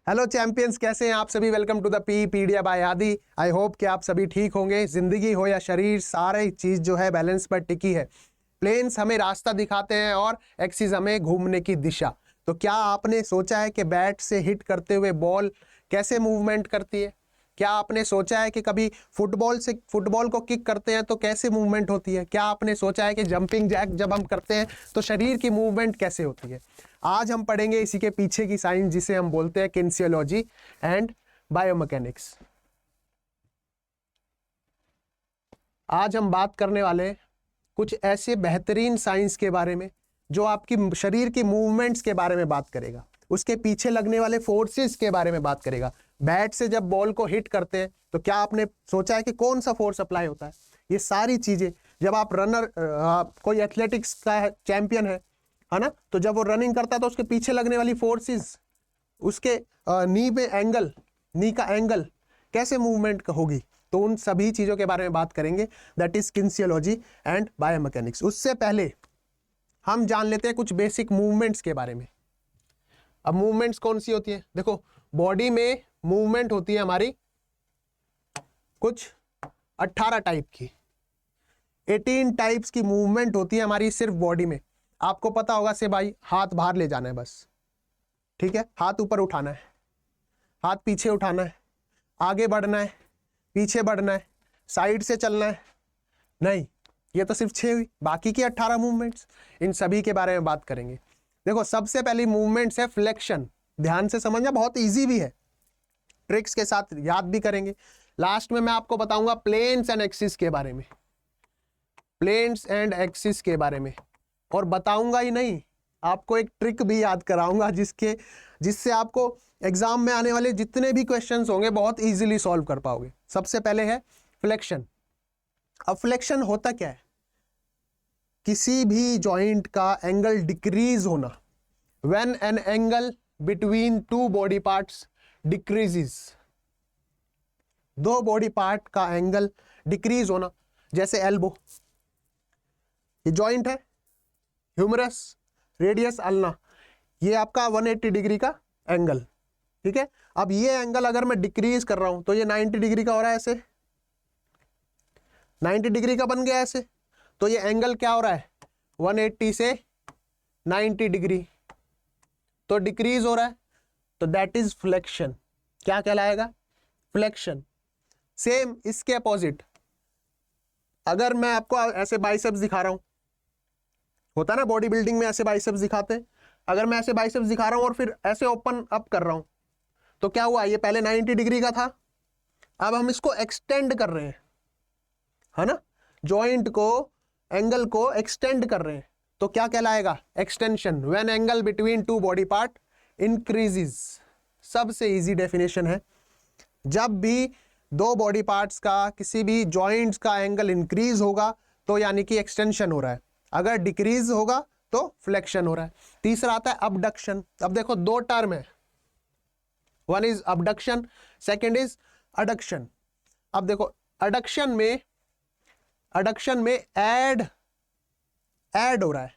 Hello champions, कैसे हैं आप सभी। वेलकम टू द पीडिया बाय आदि। आई होप कि आप सभी ठीक होंगे। जिंदगी हो या शरीर, सारे चीज जो है बैलेंस पर टिकी है। प्लेन्स हमें रास्ता दिखाते हैं और एक्सिस हमें घूमने की दिशा। तो क्या आपने सोचा है कि बैट से हिट करते हुए बॉल कैसे मूवमेंट करती है? क्या आपने सोचा है कि कभी फुटबॉल को किक करते हैं तो कैसे मूवमेंट होती है? क्या आपने सोचा है कि जंपिंग जैक जब हम करते हैं तो शरीर की मूवमेंट कैसे होती है? आज हम पढ़ेंगे इसी के पीछे की साइंस, जिसे हम बोलते हैं किनेसियोलॉजी एंड बायोमैकेनिक्स। आज हम बात करने वाले हैं कुछ ऐसे बेहतरीन साइंस के बारे में जो आपकी शरीर की मूवमेंट्स के बारे में बात करेगा, उसके पीछे लगने वाले फोर्सेस के बारे में बात करेगा। बैट से जब बॉल को हिट करते हैं तो क्या आपने सोचा है कि कौन सा फोर्स अप्लाई होता है? ये सारी चीजें, जब आप कोई एथलेटिक्स का चैंपियन है ना, तो जब वो रनिंग करता है तो उसके पीछे लगने वाली फोर्सेस, उसके नी का एंगल कैसे मूवमेंट होगी, तो उन सभी चीजों के बारे में बात करेंगे। That is kinesiology and biomechanics. उससे पहले हम जान लेते हैं कुछ बेसिक मूवमेंट्स के बारे में। अब मूवमेंट्स कौन सी होती है? देखो, बॉडी में मूवमेंट होती है हमारी कुछ 18 टाइप की, 18 टाइप्स की मूवमेंट होती है हमारी सिर्फ बॉडी में। आपको पता होगा से भाई, हाथ बाहर ले जाना है बस, ठीक है, हाथ ऊपर उठाना है, हाथ पीछे उठाना है, आगे बढ़ना है, पीछे बढ़ना है, साइड से चलना है। नहीं, ये तो सिर्फ 6 हुई। बाकी की 18 मूवमेंट्स, इन सभी के बारे में बात करेंगे। देखो, सबसे पहली मूवमेंट्स है फ्लेक्शन। ध्यान से समझना, बहुत इजी भी है, ट्रिक्स के साथ याद भी करेंगे। लास्ट में मैं आपको बताऊंगा प्लेन्स एंड एक्सिस के बारे में, प्लेन्स एंड एक्सिस के बारे में। और बताऊंगा ही नहीं, आपको एक ट्रिक भी याद कराऊंगा जिससे आपको एग्जाम में आने वाले जितने भी क्वेश्चंस होंगे बहुत इजीली सॉल्व कर पाओगे। सबसे पहले है फ्लेक्शन। अब फ्लेक्शन होता क्या है? किसी भी जॉइंट का एंगल डिक्रीज होना। When an angle between two body parts decreases, दो बॉडी पार्ट का एंगल डिक्रीज होना। जैसे एल्बो, ये जॉइंट है, ह्यूमरस, रेडियस, अल्ना, ये आपका 180 डिग्री का एंगल, ठीक है। अब ये एंगल अगर मैं डिक्रीज कर रहा हूं तो ये 90 डिग्री का हो रहा है, ऐसे 90 डिग्री का बन गया ऐसे। तो ये एंगल क्या हो रहा है? 180 से 90 डिग्री, तो डिक्रीज हो रहा है, तो दैट इज फ्लेक्शन। क्या कहलाएगा? फ्लेक्शन। सेम इसके अपोजिट, अगर मैं आपको ऐसे बाइसेप्स दिखा रहा हूं, होता है ना बॉडी बिल्डिंग में ऐसे बाइसेप्स दिखाते हैं, अगर मैं ऐसे बाइसेप्स दिखा रहा हूं और फिर ऐसे ओपन अप कर रहा हूं, तो क्या हुआ? ये पहले 90 डिग्री का था, अब हम इसको एक्सटेंड कर रहे हैं, है ना, जॉइंट को, एंगल को एक्सटेंड कर रहे हैं, तो क्या कहलाएगा? Extension. When angle between two body part increases. सबसे इजी डेफिनेशन है, जब भी दो बॉडी पार्ट्स का, किसी भी जॉइंट्स का एंगल इंक्रीज होगा तो यानी कि एक्सटेंशन हो रहा है, अगर डिक्रीज होगा तो फ्लेक्शन हो रहा है। तीसरा आता है अबडक्शन। अब देखो, दो टर्म है, one is abduction, second is adduction. अब देखो, अडक्शन में ऐड हो रहा है,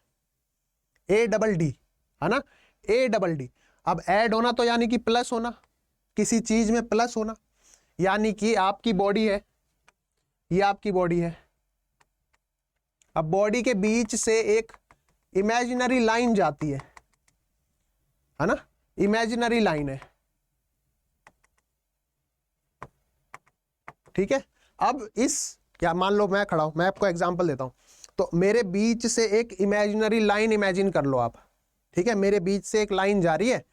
ADD, है ना, ADD। अब ऐड होना तो यानी कि प्लस होना, किसी चीज में प्लस होना, यानी कि आपकी बॉडी है, ये आपकी बॉडी है, अब बॉडी के बीच से एक इमेजिनरी लाइन जाती है ना, इमेजिनरी लाइन है, ठीक है। अब क्या मान लो मैं खड़ा हूं, मैं आपको एग्जांपल देता हूं, तो मेरे बीच से एक इमेजिनरी लाइन इमेजिन कर लो आप, ठीक है, मेरे बीच से एक लाइन जा रही है।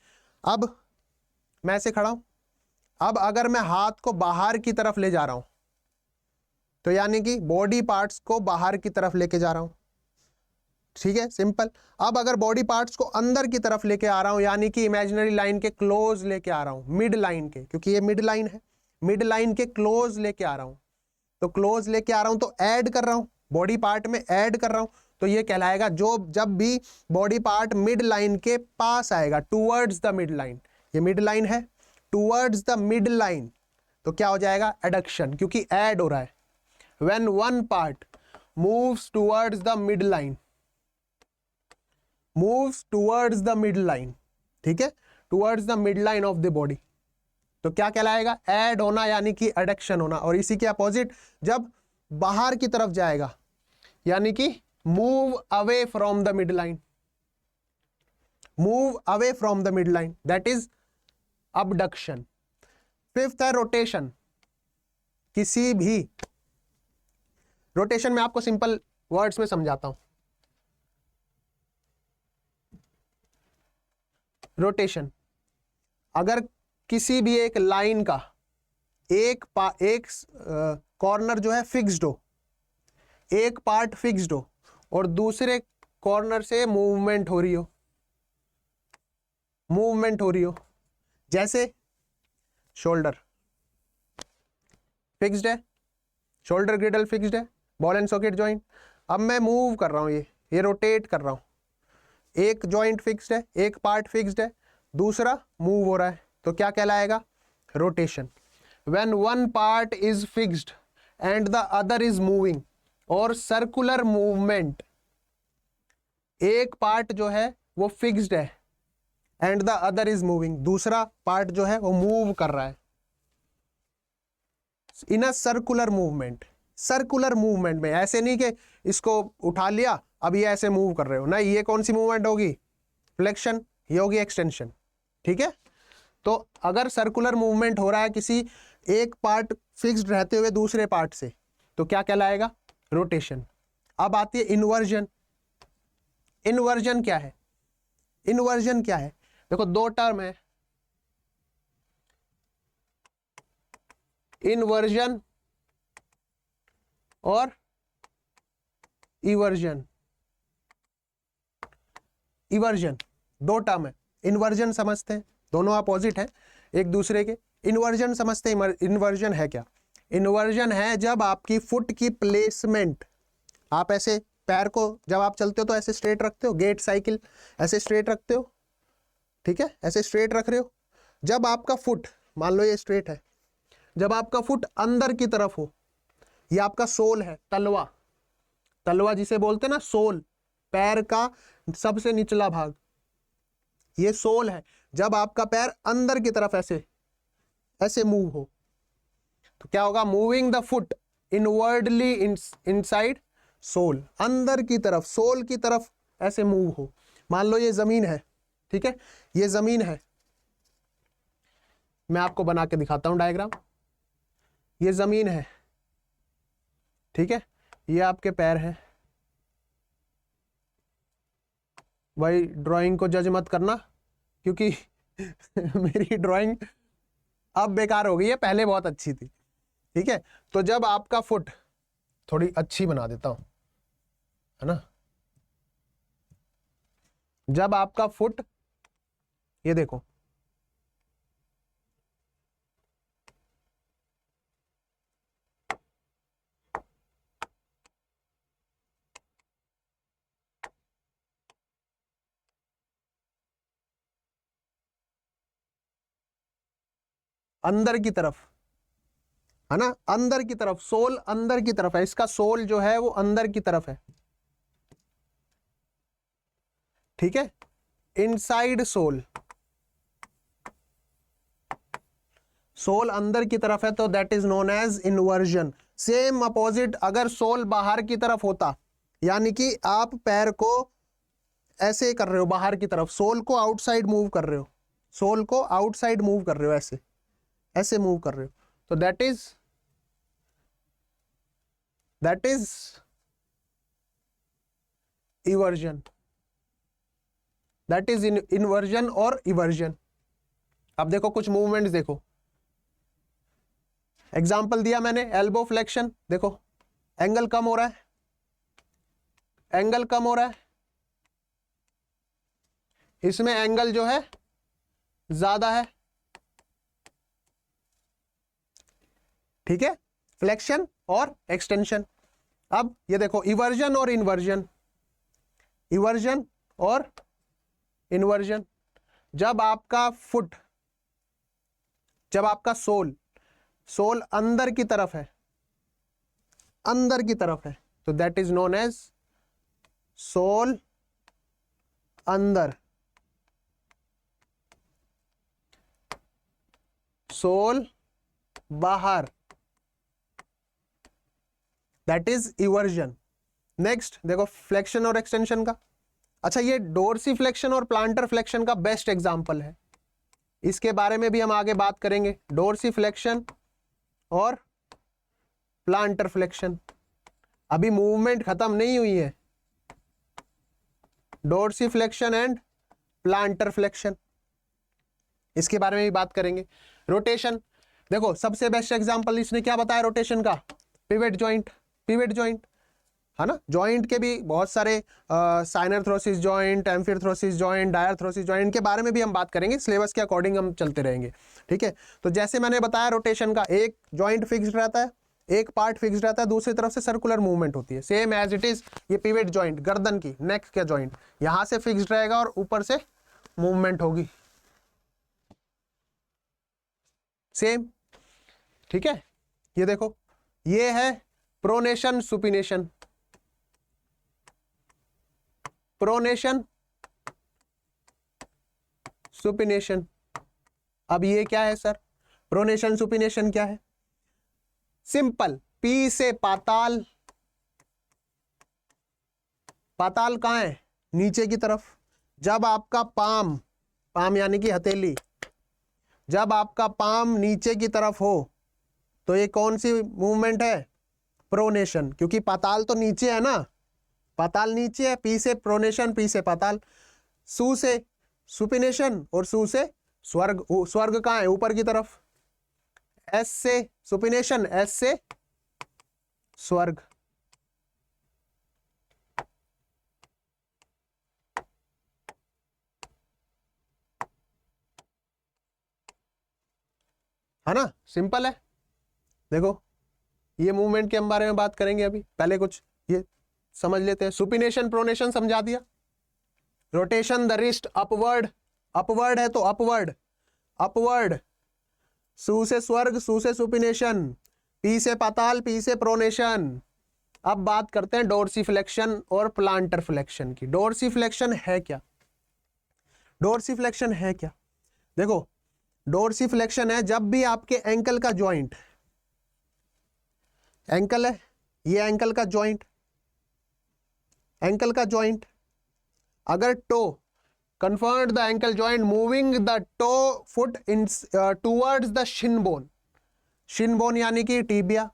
अब मैं ऐसे खड़ा हूं, अब अगर मैं हाथ को बाहर की तरफ ले जा रहा हूं तो यानी कि बॉडी पार्ट्स को बाहर की तरफ लेके जा रहा हूं, ठीक है, सिंपल। अब अगर बॉडी पार्ट्स को अंदर की तरफ लेके आ रहा हूं, यानी कि इमेजिनरी लाइन के क्लोज लेके आ रहा हूं, मिड लाइन के, क्योंकि ये मिड लाइन है, मिड लाइन के क्लोज लेके आ रहा हूं, तो क्लोज लेके आ रहा हूं तो ऐड कर रहा हूं, बॉडी पार्ट में ऐड कर रहा हूं, तो ये कहलाएगा, जब भी बॉडी पार्ट मिड लाइन के पास आएगा, टूवर्ड्स द मिड लाइन, ये मिड लाइन है, टूवर्ड्स द मिड लाइन, तो क्या हो जाएगा? एडक्शन, क्योंकि ऐड हो रहा है। When one part moves towards the mid line, moves towards the mid line, ठीक है, towards the mid line of the body, तो क्या कहलाएगा? ऐड होना यानी कि एडक्शन होना। और इसी के अपोजिट जब बाहर की तरफ जाएगा यानी कि move away from the mid line, move away from the mid line, that is abduction. Fifth है रोटेशन। किसी भी रोटेशन में आपको सिंपल वर्ड्स में समझाता हूं। रोटेशन, अगर किसी भी एक लाइन का एक कॉर्नर जो है फिक्स्ड हो, एक पार्ट फिक्स्ड हो और दूसरे कॉर्नर से मूवमेंट हो रही हो, मूवमेंट हो रही हो, जैसे शोल्डर फिक्स्ड है, शोल्डर ग्रिडल फिक्स्ड है, बॉल एंड सॉकेट जॉइंट। अब मैं मूव कर रहा हूं, ये रोटेट कर रहा हूं, एक जॉइंट फिक्स्ड है, एक पार्ट फिक्स्ड है, दूसरा मूव हो रहा है, तो क्या कहलाएगा? Rotation. When one part is fixed and the other is moving, और सर्कुलर मूवमेंट, एक पार्ट जो है वो फिक्स्ड है and the other is moving, दूसरा पार्ट जो है वो मूव कर रहा है in a circular movement. Circular movement में ऐसे नहीं कि इसको उठा लिया अब ये ऐसे मूव कर रहे हो, नहीं, ये कौन सी मूवमेंट होगी? फ्लेक्शन, ये होगी एक्सटेंशन। ठीक है, तो अगर सर्कुलर मूवमेंट हो रहा है किसी एक पार्ट फिक्स्ड रहते हुए दूसरे पार्ट से, तो क्या कहलाएगा? रोटेशन। अब आती है इन्वर्जन। इन्वर्जन क्या है? इन्वर्जन क्या है? देखो दो टर्म है, इन्वर्जन और इवर्जन। इवर्जन दो टर्म है। इन्वर्जन समझते हैं, दोनों अपोजिट है एक दूसरे के। इन्वर्जन समझते हैं, इन्वर्जन है क्या? इन्वर्जन है जब आपकी फुट की प्लेसमेंट, आप ऐसे पैर को जब आप चलते हो तो ऐसे स्ट्रेट रखते हो, गेट साइकिल ऐसे स्ट्रेट रखते हो, ठीक है, ऐसे स्ट्रेट रख रहे हो। जब आपका फुट, मान लो ये स्ट्रेट है, जब आपका फुट अंदर की तरफ हो, ये आपका सोल है, तलवा, तलवा जिसे बोलते हैं ना, सोल, पैर का सबसे निचला भाग, ये सोल है। जब आपका पैर अंदर की तरफ ऐसे ऐसे मूव हो तो क्या होगा? Moving the foot inwardly inside sole, अंदर की तरफ, सोल की तरफ ऐसे मूव हो। मान लो ये जमीन है, ठीक है, ये जमीन है, मैं आपको बना के दिखाता हूं डायग्राम। ये जमीन है, ठीक है, ये आपके पैर हैं। भाई ड्राइंग को जज मत करना, क्योंकि मेरी ड्राइंग अब बेकार हो गई है, पहले बहुत अच्छी थी। ठीक है, तो जब आपका फुट, थोड़ी अच्छी बना देता हूं, है ना, जब आपका फुट, ये देखो, अंदर की तरफ, है ना, अंदर की तरफ, सोल अंदर की तरफ है, इसका सोल जो है वो अंदर की तरफ है, ठीक है, इनसाइड सोल, सोल अंदर की तरफ है, तो that is known as inversion. Same opposite, अगर सोल बाहर की तरफ होता, यानी कि आप पैर को ऐसे कर रहे हो बाहर की तरफ, सोल को आउटसाइड मूव कर रहे हो, सोल को आउटसाइड मूव कर रहे हो, ऐसे ऐसे मूव कर रहे हो, तो that is eversion, that is inversion और इवर्जन। अब देखो कुछ मूवमेंट्स देखो, एग्जाम्पल दिया मैंने, एल्बो फ्लेक्शन, देखो एंगल कम हो रहा है, एंगल कम हो रहा है, इसमें एंगल जो है ज्यादा है, ठीक है, फ्लेक्शन और एक्सटेंशन। अब ये देखो इवर्जन और इन्वर्जन, इवर्जन और इन्वर्जन। जब आपका फुट, जब आपका सोल, सोल अंदर की तरफ है, अंदर की तरफ है, तो that is known as sole अंदर, सोल बाहर, दैट इज इवर्जन। नेक्स्ट देखो फ्लेक्शन और एक्सटेंशन का। अच्छा, ये डोर्सीफ्लेक्शन और प्लांटर फ्लेक्शन का बेस्ट एग्जांपल है, इसके बारे में भी हम आगे बात करेंगे। डोर्सीफ्लेक्शन और प्लांटर फ्लेक्शन, अभी मूवमेंट खत्म नहीं हुई है। डोर्सीफ्लेक्शन एंड प्लांटर फ्लेक्शन, इसके बारे में भी बात करेंगे। रोटेशन, देखो सबसे बेस्ट एग्जांपल इसने क्या बताया रोटेशन का, पिवेट जॉइंट। पिवेट जॉइंट है ना, जॉइंट के भी बहुत सारे साइनरथ्रोसिस जॉइंट, एम्फिरथ्रोसिस जॉइंट, डायरथ्रोसिस जॉइंट के बारे में भी हम बात करेंगे, सिलेबस के अकॉर्डिंग हम चलते रहेंगे, ठीक है। तो जैसे मैंने बताया रोटेशन का, एक जॉइंट फिक्स्ड रहता है, एक पार्ट फिक्स्ड रहता है, दूसरी तरफ से सर्कुलर मूवमेंट होती है, सेम एज इट इज ये पिवेट जॉइंट, गर्दन की, नेक का जॉइंट, यहां से फिक्स्ड रहेगा और ऊपर से मूवमेंट होगी, सेम, ठीक है। ये देखो, ये है प्रोनेशन सुपिनेशन, प्रोनेशन सुपिनेशन। अब ये क्या है सर, प्रोनेशन सुपिनेशन क्या है? सिंपल, पी से पाताल, पाताल कहां है? नीचे की तरफ। जब आपका पाम, पाम यानी कि हथेली, जब आपका पाम नीचे की तरफ हो तो ये कौन सी मूवमेंट है? प्रोनेशन, क्योंकि पाताल तो नीचे है ना, पाताल नीचे है। पी से प्रोनेशन, पी से पाताल, सू से सुपिनेशन और सू से स्वर्ग। स्वर्ग कहां है? ऊपर की तरफ। एस से सुपिनेशन, एस से स्वर्ग। है ना, सिंपल है। देखो ये मूवमेंट के हम बारे में बात करेंगे अभी, पहले कुछ ये समझ लेते हैं। सुपिनेशन प्रोनेशन समझा दिया। Rotation the wrist upward, upward है तो अपवर्ड, अपवर्ड। सू से स्वर्ग, सू से सुपिनेशन, पी से पाताल, पी से प्रोनेशन। अब बात करते हैं डोर्सीफ्लेक्शन और प्लांटर फ्लेक्शन की। डोर्सीफ्लेक्शन है क्या? डोर्सीफ्लेक्शन है क्या? देखो डोर्सीफ्लेक्शन है जब भी आपके एंकल का जॉइंट, एंकल है, ये एंकल का जॉइंट, एंकल का जॉइंट, अगर toe, comfort the ankle joint moving the toe foot in towards the shin bone. Shin bone यानी कि टीबिया,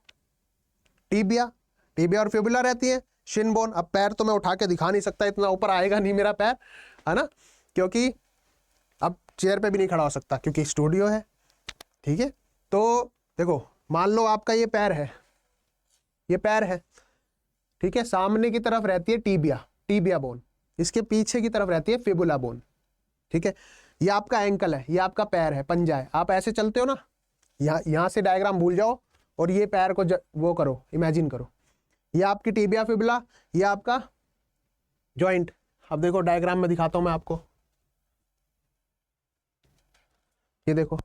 टीबिया, टीबिया और फिबुला रहती है, शिन बोन। अब पैर तो मैं उठा के दिखा नहीं सकता, इतना ऊपर आएगा नहीं मेरा पैर, है ना, क्योंकि अब चेयर पे भी नहीं खड़ा हो सकता क्योंकि स्टूडियो है, ठीक है। तो देखो मान लो आपका ये पैर है, ये पैर है, ठीक है, सामने की तरफ रहती है टीबिया, टीबिया बोन, इसके पीछे की तरफ रहती है फिबुला बोन, ठीक है। ये आपका एंकल है, ये आपका पैर है, पंजा है। आप ऐसे चलते हो ना, यहां से डायग्राम भूल जाओ और ये पैर को वो करो, इमेजिन करो, ये आपकी टीबिया फिबुला, ये आपका जॉइंट। अब देखो डायग्राम में दिखाता हूं मैं आपको, ये देखो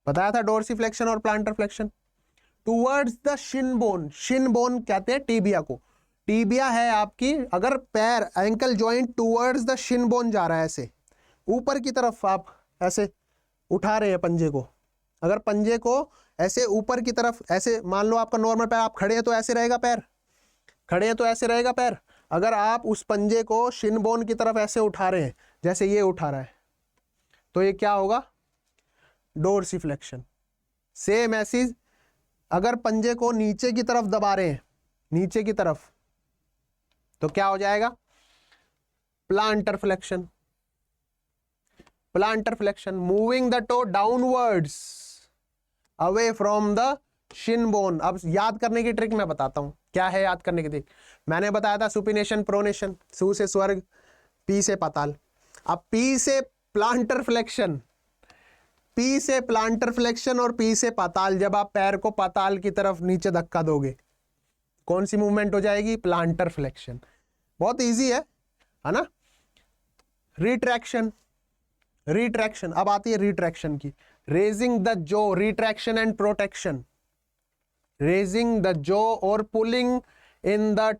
बताया था डोर्सीफ्लेक्शन और plantar flexion. Towards the shin bone, shin bone कहते हैं टीबिया को। टीबिया है आपकी, अगर पैर, ankle joint towards the shin bone जा रहा है, ऐसे ऊपर की तरफ आप ऐसे उठा रहे हैं पंजे को, अगर पंजे को ऐसे ऊपर की तरफ, ऐसे मान लो आपका नॉर्मल पैर, आप खड़े हैं तो ऐसे रहेगा पैर, खड़े हैं तो ऐसे रहेगा पैर। अगर आप उस पंजे को शिन बोन की तरफ ऐसे उठा रहे हैं, जैसे ये उठा रहा है, तो ये क्या होगा? डोर्सीफ्लेक्शन। सेम ऐसी, अगर पंजे को नीचे की तरफ दबा रहे हैं, नीचे की तरफ, तो क्या हो जाएगा? Planter flexion. Planter flexion, moving the to downwards away from the shin bone. अब याद करने की ट्रिक मैं बताता हूं, क्या है याद करने की ट्रिक। मैंने बताया था सुपिनेशन प्रोनेशन, सू से स्वर्ग, पी से पाताल। अब पी से प्लांटर फ्लेक्शन, पी से प्लांटर फ्लेक्शन और पी से पाताल, जब आप पैर को पाताल की तरफ नीचे धक्का दोगे, कौन सी मूवमेंट हो जाएगी? Planter flexion. बहुत इजी है ना। रिट्रैक्शन, रिट्रैक्शन, अब आती है रिट्रैक्शन की। रेजिंग द जो, retraction and protection, raising the जो और पुलिंग इन द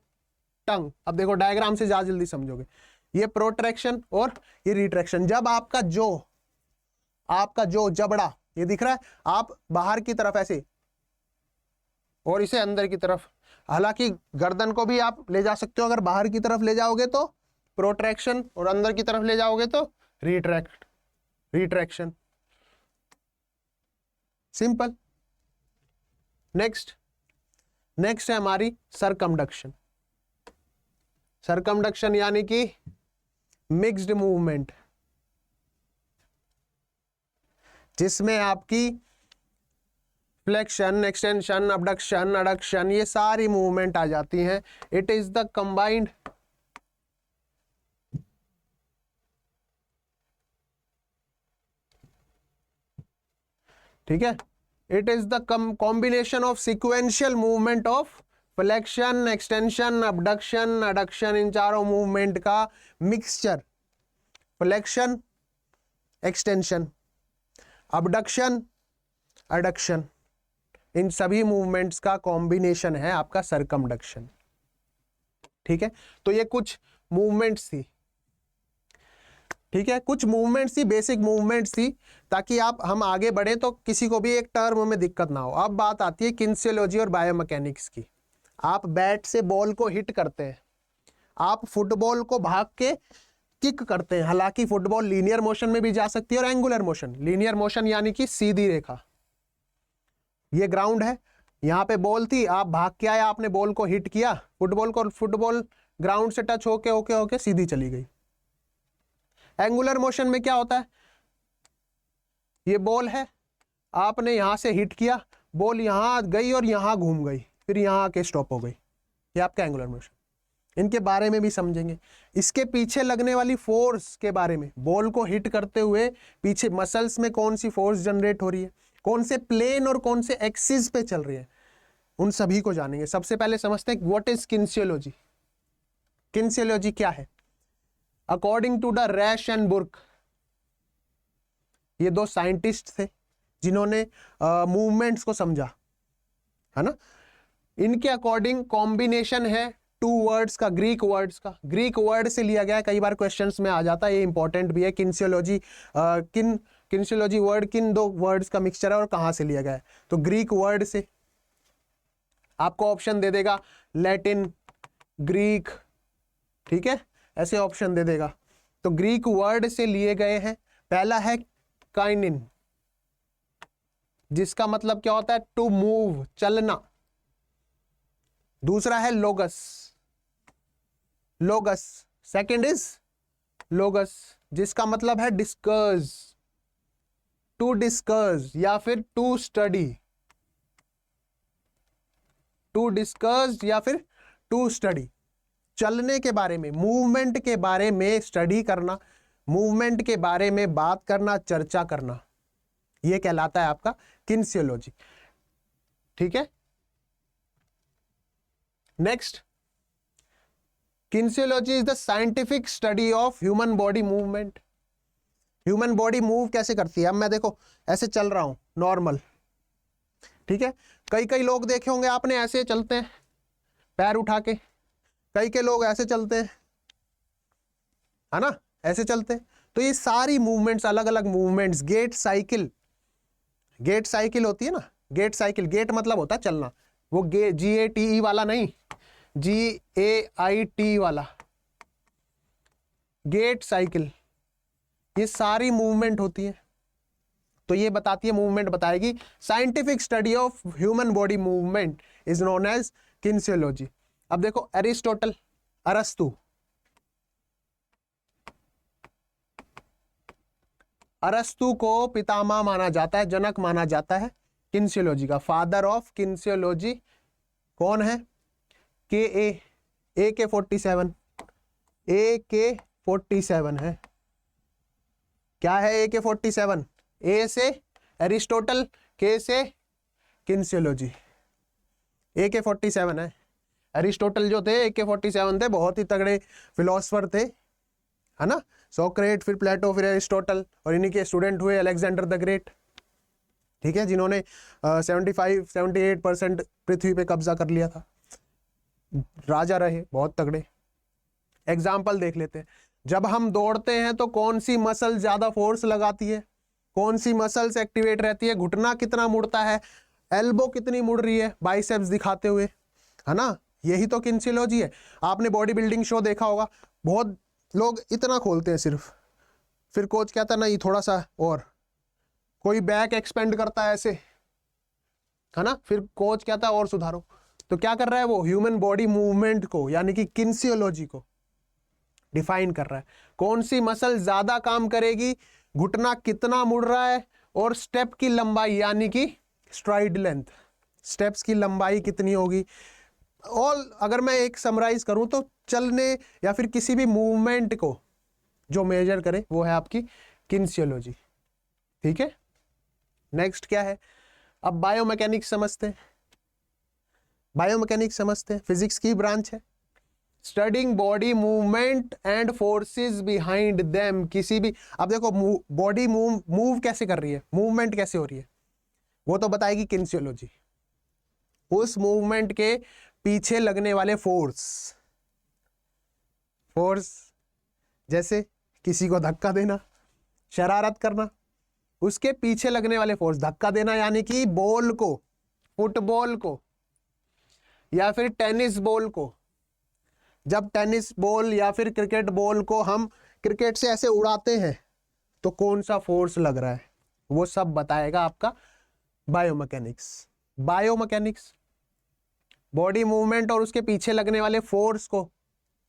टंग। अब देखो डायग्राम से ज्यादा जल्दी समझोगे। ये प्रोट्रैक्शन और ये रिट्रैक्शन। जब आपका जो आपका जो जबड़ा ये दिख रहा है, आप बाहर की तरफ ऐसे और इसे अंदर की तरफ, हालांकि गर्दन को भी आप ले जा सकते हो, अगर बाहर की तरफ ले जाओगे तो प्रोट्रैक्शन और अंदर की तरफ ले जाओगे तो रिट्रैक्शन। सिंपल। नेक्स्ट है हमारी सरकमडक्शन। सरकमडक्शन यानी कि मिक्स्ड मूवमेंट, जिसमें आपकी फ्लेक्शन, एक्सटेंशन, अबडक्शन, एडक्शन, ये सारी मूवमेंट आ जाती हैं। इट इज द कंबाइंड ठीक है, it is the combination of sequential movement of flexion, extension, abduction, adduction, इन चारों मूवमेंट का mixture. Flexion, extension, abduction, adduction, इन सभी मूवमेंट्स का कॉम्बिनेशन है आपका सरकमडक्शन। ठीक है, तो ये कुछ मूवमेंट्स थी। ठीक है, कुछ मूवमेंट्स थी, बेसिक मूवमेंट्स थी, ताकि हम आगे बढ़े तो किसी को भी एक टर्म में दिक्कत ना हो। अब बात आती है किनेसियोलॉजी और बायोमैकेनिक्स की। आप बैट से बॉल को हिट करते हैं, आप फुटबॉल को भाग के किक करते हैं। हालांकि फुटबॉल लीनियर मोशन में भी जा सकती है और एंगुलर मोशन। लीनियर मोशन यानी कि सीधी रेखा। ये ग्राउंड है, यहाँ पे बॉल थी, आप भाग के आए, आपने बॉल को हिट किया, फुटबॉल ग्राउंड से टच होके होके होके सीधी चली गई। एंगुलर मोशन में क्या होता है, ये बॉल है, आपने यहां से हिट किया, बॉल यहां गई और यहां घूम गई, फिर यहां आके स्टॉप हो गई। ये आपका एंगुलर मोशन। इनके बारे में भी समझेंगे। इसके पीछे लगने वाली फोर्स के बारे में, बॉल को हिट करते हुए पीछे मसल्स में कौन सी फोर्स जनरेट हो रही है, कौन से प्लेन और कौन से एक्सिस पे चल रही है, उन सभी को जानेंगे। सबसे पहले समझते हैं व्हाट इज किनेसियोलॉजी। किनेसियोलॉजी क्या है? According to the Rasch and Burke, ये दो साइंटिस्ट थे जिन्होंने मूवमेंट्स को समझा, है ना। इनके अकॉर्डिंग कॉम्बिनेशन है टू वर्ड्स का, ग्रीक वर्ड्स का। ग्रीक वर्ड से लिया गया है, कई बार क्वेश्चंस में आ जाता है, ये इंपॉर्टेंट भी है। किनेसियोलॉजी वर्ड किन दो वर्ड्स का मिक्सचर है और कहां से लिया गया है? तो ग्रीक वर्ड से। आपको ऑप्शन दे देगा लैटिन, ग्रीक, ठीक है, ऐसे ऑप्शन दे देगा। तो ग्रीक वर्ड से लिए गए हैं। पहला है काइनिन, जिसका मतलब क्या होता है? टू मूव, चलना। दूसरा है लोगस, सेकंड इज लोगस, जिसका मतलब है डिस्कस, टू डिस्कस या फिर टू स्टडी, टू डिस्कस या फिर टू स्टडी। चलने के बारे में, मूवमेंट के बारे में स्टडी करना, मूवमेंट के बारे में बात करना, चर्चा करना, यह कहलाता है आपका किनेसियोलॉजी। ठीक है, next, kinesiology is the scientific study of human body movement. Human body move कैसे करती है? अब मैं देखो ऐसे चल रहा हूं नॉर्मल, ठीक है, कई लोग देखे होंगे आपने, ऐसे चलते हैं पैर उठा के, कई के लोग ऐसे चलते हैं, है ना, ऐसे चलते हैं। तो ये सारी मूवमेंट्स, अलग अलग मूवमेंट्स। गेट साइकिल होती है ना, गेट साइकिल, गेट मतलब होता है चलना, वो GATE वाला नहीं, GAIT वाला, गेट साइकिल। ये सारी मूवमेंट होती है। तो ये बताती है, मूवमेंट बताएगी। Scientific study of human body movement is known as kinesiology. अब देखो अरिस्टोटल, अरस्तु को पितामह माना जाता है, जनक माना जाता है किनेसियोलॉजी का। फादर ऑफ किनेसियोलॉजी कौन है? AK47 है। क्या है AK47? A से एरिस्टोटल, K से किनेसियोलॉजी। AK47 है। एरिस्टोटल जो थे AK47 थे, बहुत ही तगड़े फिलोसफर थे, है ना। सोक्रेट, फिर प्लेटो, फिर एरिस्टोटल, और इन्हीं के स्टूडेंट हुए अलेक्जेंडर द ग्रेट, ठीक है, जिन्होंने 75-78% पृथ्वी पे कब्जा कर लिया था। राजा रहे बहुत तगड़े। एग्जाम्पल देख लेते हैं। जब हम दौड़ते हैं तो कौन सी मसल ज्यादा फोर्स लगाती है? कौन सी मसल्स एक्टिवेट रहती है, घुटना कितना मुड़ता है, एल्बो कितनी मुड़ रही है बाइसेप्स दिखाते हुए, है ना, यही तो किनेसियोलॉजी है। आपने बॉडी बिल्डिंग शो देखा होगा, बहुत लोग इतना खोलते हैं सिर्फ, फिर कोच कहता है नहीं थोड़ा सा और, कोई बैक एक्सपेंड करता है ऐसे, है ना, फिर कोच कहता है और सुधारो। तो क्या कर रहा है वो, ह्यूमन बॉडी मूवमेंट को यानी कि किनेसियोलॉजी को डिफाइन कर रहा है। कौन सी मसल ज्यादा काम करेगी, घुटना कितना मुड़ रहा है, और स्टेप की लंबाई यानी कि स्ट्राइड लेंथ, स्टेप्स की लंबाई कितनी होगी। ऑल अगर मैं एक समराइज करूं तो चलने या फिर किसी भी मूवमेंट को जो मेजर करे वो है आपकी किनेसियोलॉजी। ठीक है, नेक्स्ट क्या है, अब बायोमैकेनिक्स समझते हैं। बायोमैकेनिक्स समझते हैं, फिजिक्स की ब्रांच है। Studying body movement and forces behind them, किसी भी, अब देखो बॉडी मूव कैसे कर रही है, मूवमेंट कैसे हो रही है, वो तो बताएगी किनेसियोलॉजी। उस मूवमेंट के पीछे लगने वाले फोर्स जैसे किसी को धक्का देना, शरारत करना, उसके पीछे लगने वाले फोर्स, धक्का देना यानी कि बॉल को, फुटबॉल को या फिर टेनिस बॉल को, जब टेनिस बॉल या फिर क्रिकेट बॉल को हम क्रिकेट से ऐसे उड़ाते हैं तो कौन सा फोर्स लग रहा है, वो सब बताएगा आपका बायोमैकेनिक्स। बायोमैकेनिक्स बॉडी मूवमेंट और उसके पीछे लगने वाले फोर्स को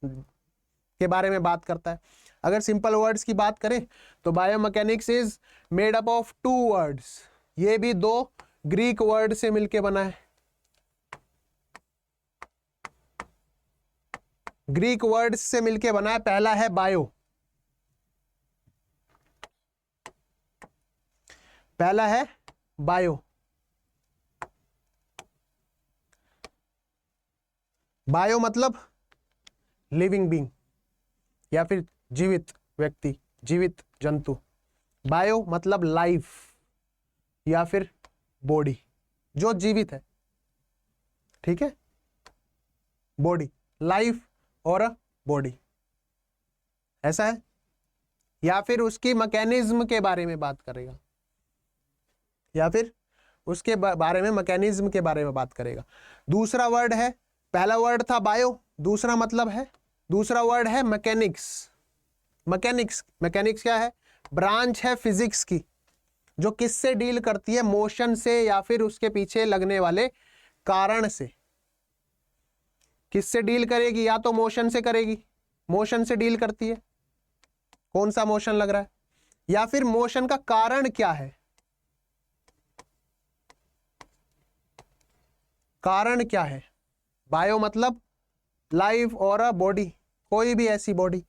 के बारे में बात करता है। अगर सिंपल वर्ड्स की बात करें तो biomechanics is made up of 2 words, ये भी 2 ग्रीक वर्ड से मिलके बना है। ग्रीक वर्ड से मिलके बना है, पहला है बायो, पहला है बायो। बायो मतलब लिविंग बीइंग या फिर जीवित व्यक्ति, जीवित जंतु। बायो मतलब लाइफ या फिर बॉडी, जो जीवित है। ठीक है, बॉडी, लाइफ और बॉडी, ऐसा है। या फिर उसकी मैकेनिज्म के बारे में बात करेगा, या फिर उसके बारे में, मैकेनिज्म के बारे में बात करेगा। दूसरा वर्ड है, पहला वर्ड था बायो, दूसरा मतलब है, दूसरा वर्ड है मैकेनिक्स। मैकेनिक्स क्या है, ब्रांच है फिजिक्स की, जो किससे डील करती है, मोशन से या फिर उसके पीछे लगने वाले कारण से। किससे डील करेगी, या तो मोशन से करेगी, मोशन से डील करती है, कौन सा मोशन लग रहा है, या फिर मोशन का कारण क्या है, कारण क्या है। बायो मतलब लाइफ और अ बॉडी, कोई भी ऐसी बॉडी,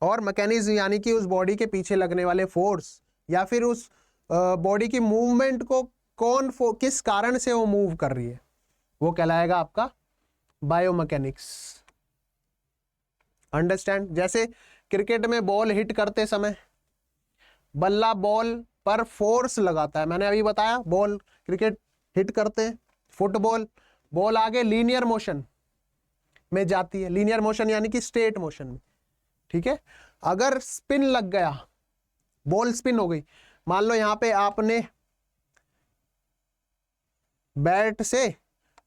और मैकेनिज्म यानी कि उस बॉडी के पीछे लगने वाले फोर्स या फिर उस बॉडी की मूवमेंट को किस कारण से वो मूव कर रही है, वो कहलाएगा आपका बायोमैकेनिक्स। अंडरस्टैंड। जैसे क्रिकेट में बॉल हिट करते समय बल्ला बॉल पर फोर्स लगाता है, मैंने अभी बताया, बॉल क्रिकेट हिट करते हैं, फुटबॉल बॉल आगे लीनियर मोशन में जाती है, लीनियर मोशन यानी कि स्ट्रेट मोशन में। ठीक है, अगर स्पिन लग गया, बॉल स्पिन हो गई, मान लो यहां पे आपने बैट से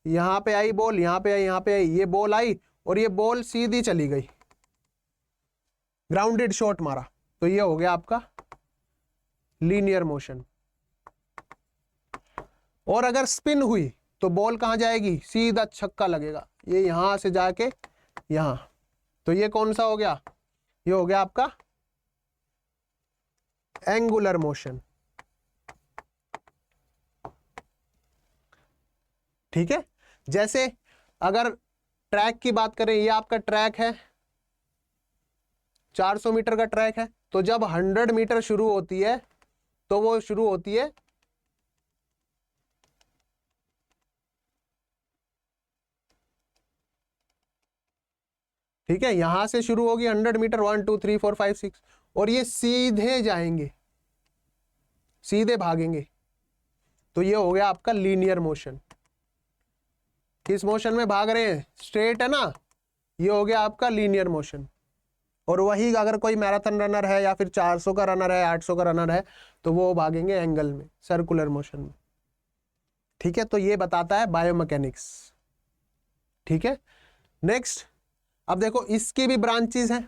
यहां पे आई बॉल, यहां पे आई, यहां पे आई, ये बॉल आई और ये बॉल सीधी चली गई, ग्राउंडेड शॉट मारा, तो ये हो गया आपका लीनियर मोशन। और अगर स्पिन हुई तो बॉल कहां जाएगी, सीधा छक्का लगेगा, ये यहां से जाके यहां, तो ये कौन सा हो गया, ये हो गया आपका एंगुलर मोशन। ठीक है, जैसे अगर ट्रैक की बात करें, ये आपका ट्रैक है, 400 मीटर का ट्रैक है, तो जब 100 मीटर शुरू होती है तो वो शुरू होती है ठीक है, यहां से शुरू होगी 100 मीटर, 1 2 3 4 5 6, और ये सीधे जाएंगे, सीधे भागेंगे, तो ये हो गया आपका लीनियर मोशन। किस मोशन में भाग रहे हैं, स्ट्रेट है ना, ये हो गया आपका लीनियर मोशन। और वही अगर कोई मैराथन रनर है या फिर 400 का रनर है, 800 का रनर है, तो वो भागेंगे एंगल में, सर्कुलर मोशन में। ठीक है, तो ये बताता है बायोमैकेनिक्स। ठीक है, नेक्स्ट अब देखो इसकी भी ब्रांचेस हैं,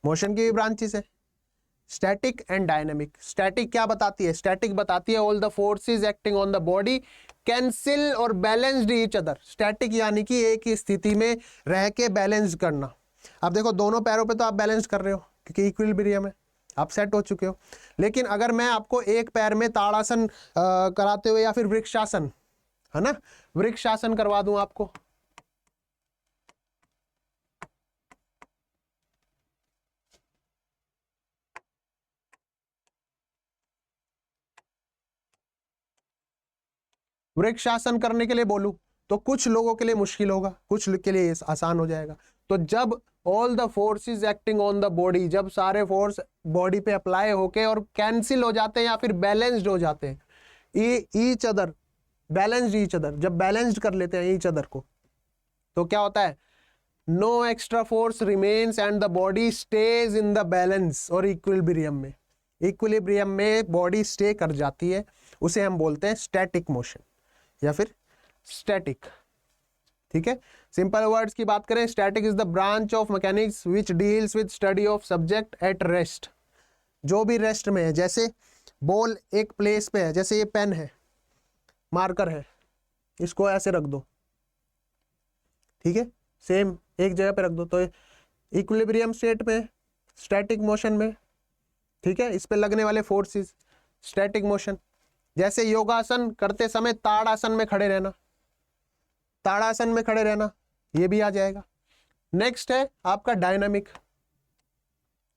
मोशन की भी ब्रांचेस है, स्टैटिक एंड डायनेमिक। स्टैटिक क्या बताती है? स्टैटिक बताती है all the forces acting on the body cancel और बैलेंस्ड ईच अदर। स्टैटिक यानी कि एक ही स्थिति में रह के बैलेंस करना। अब देखो दोनों पैरों पे तो आप बैलेंस कर रहे हो क्योंकि इक्विलिब्रियम है, आप सेट हो चुके हो। लेकिन अगर मैं आपको एक पैर में ताड़ासन कराते हुए या फिर वृक्षासन, है ना, वृक्षासन करवा दूं आपको, वृक्षासन करने के लिए बोलूं तो कुछ लोगों के लिए मुश्किल होगा, कुछ के लिए आसान हो जाएगा। तो जब all the forces acting on the body, जब सारे फोर्स बॉडी पे अप्लाई होके और कैंसिल हो जाते हैं या फिर बैलेंस्ड हो जाते हैं, each other, balanced each other, जब बैलेंस्ड कर लेते हैं ईच अदर को, तो क्या होता है? No extra force remains and the body stays in the balance और इक्विलिब्रियम में। इक्विलिब्रियम में बॉडी स्टे कर जाती है, उसे हम बोलते हैं स्टैटिक मोशन या फिर स्टैटिक। ठीक है, सिंपल वर्ड्स की बात करें, static is the branch of mechanics which deals with study of subject at rest. जो भी रेस्ट में है, जैसे बॉल एक प्लेस पे है, जैसे ये पेन है, मार्कर है, इसको ऐसे रख दो, ठीक है, सेम एक जगह पे रख दो, तो इक्विलिब्रियम स्टेट में, स्टैटिक मोशन में। ठीक है, इस पे लगने वाले फोर्सेस, स्टैटिक मोशन। जैसे योगासन करते समय ताड़ासन में खड़े रहना, ताड़ासन में खड़े रहना, ये भी आ जाएगा। नेक्स्ट है आपका डायनामिक।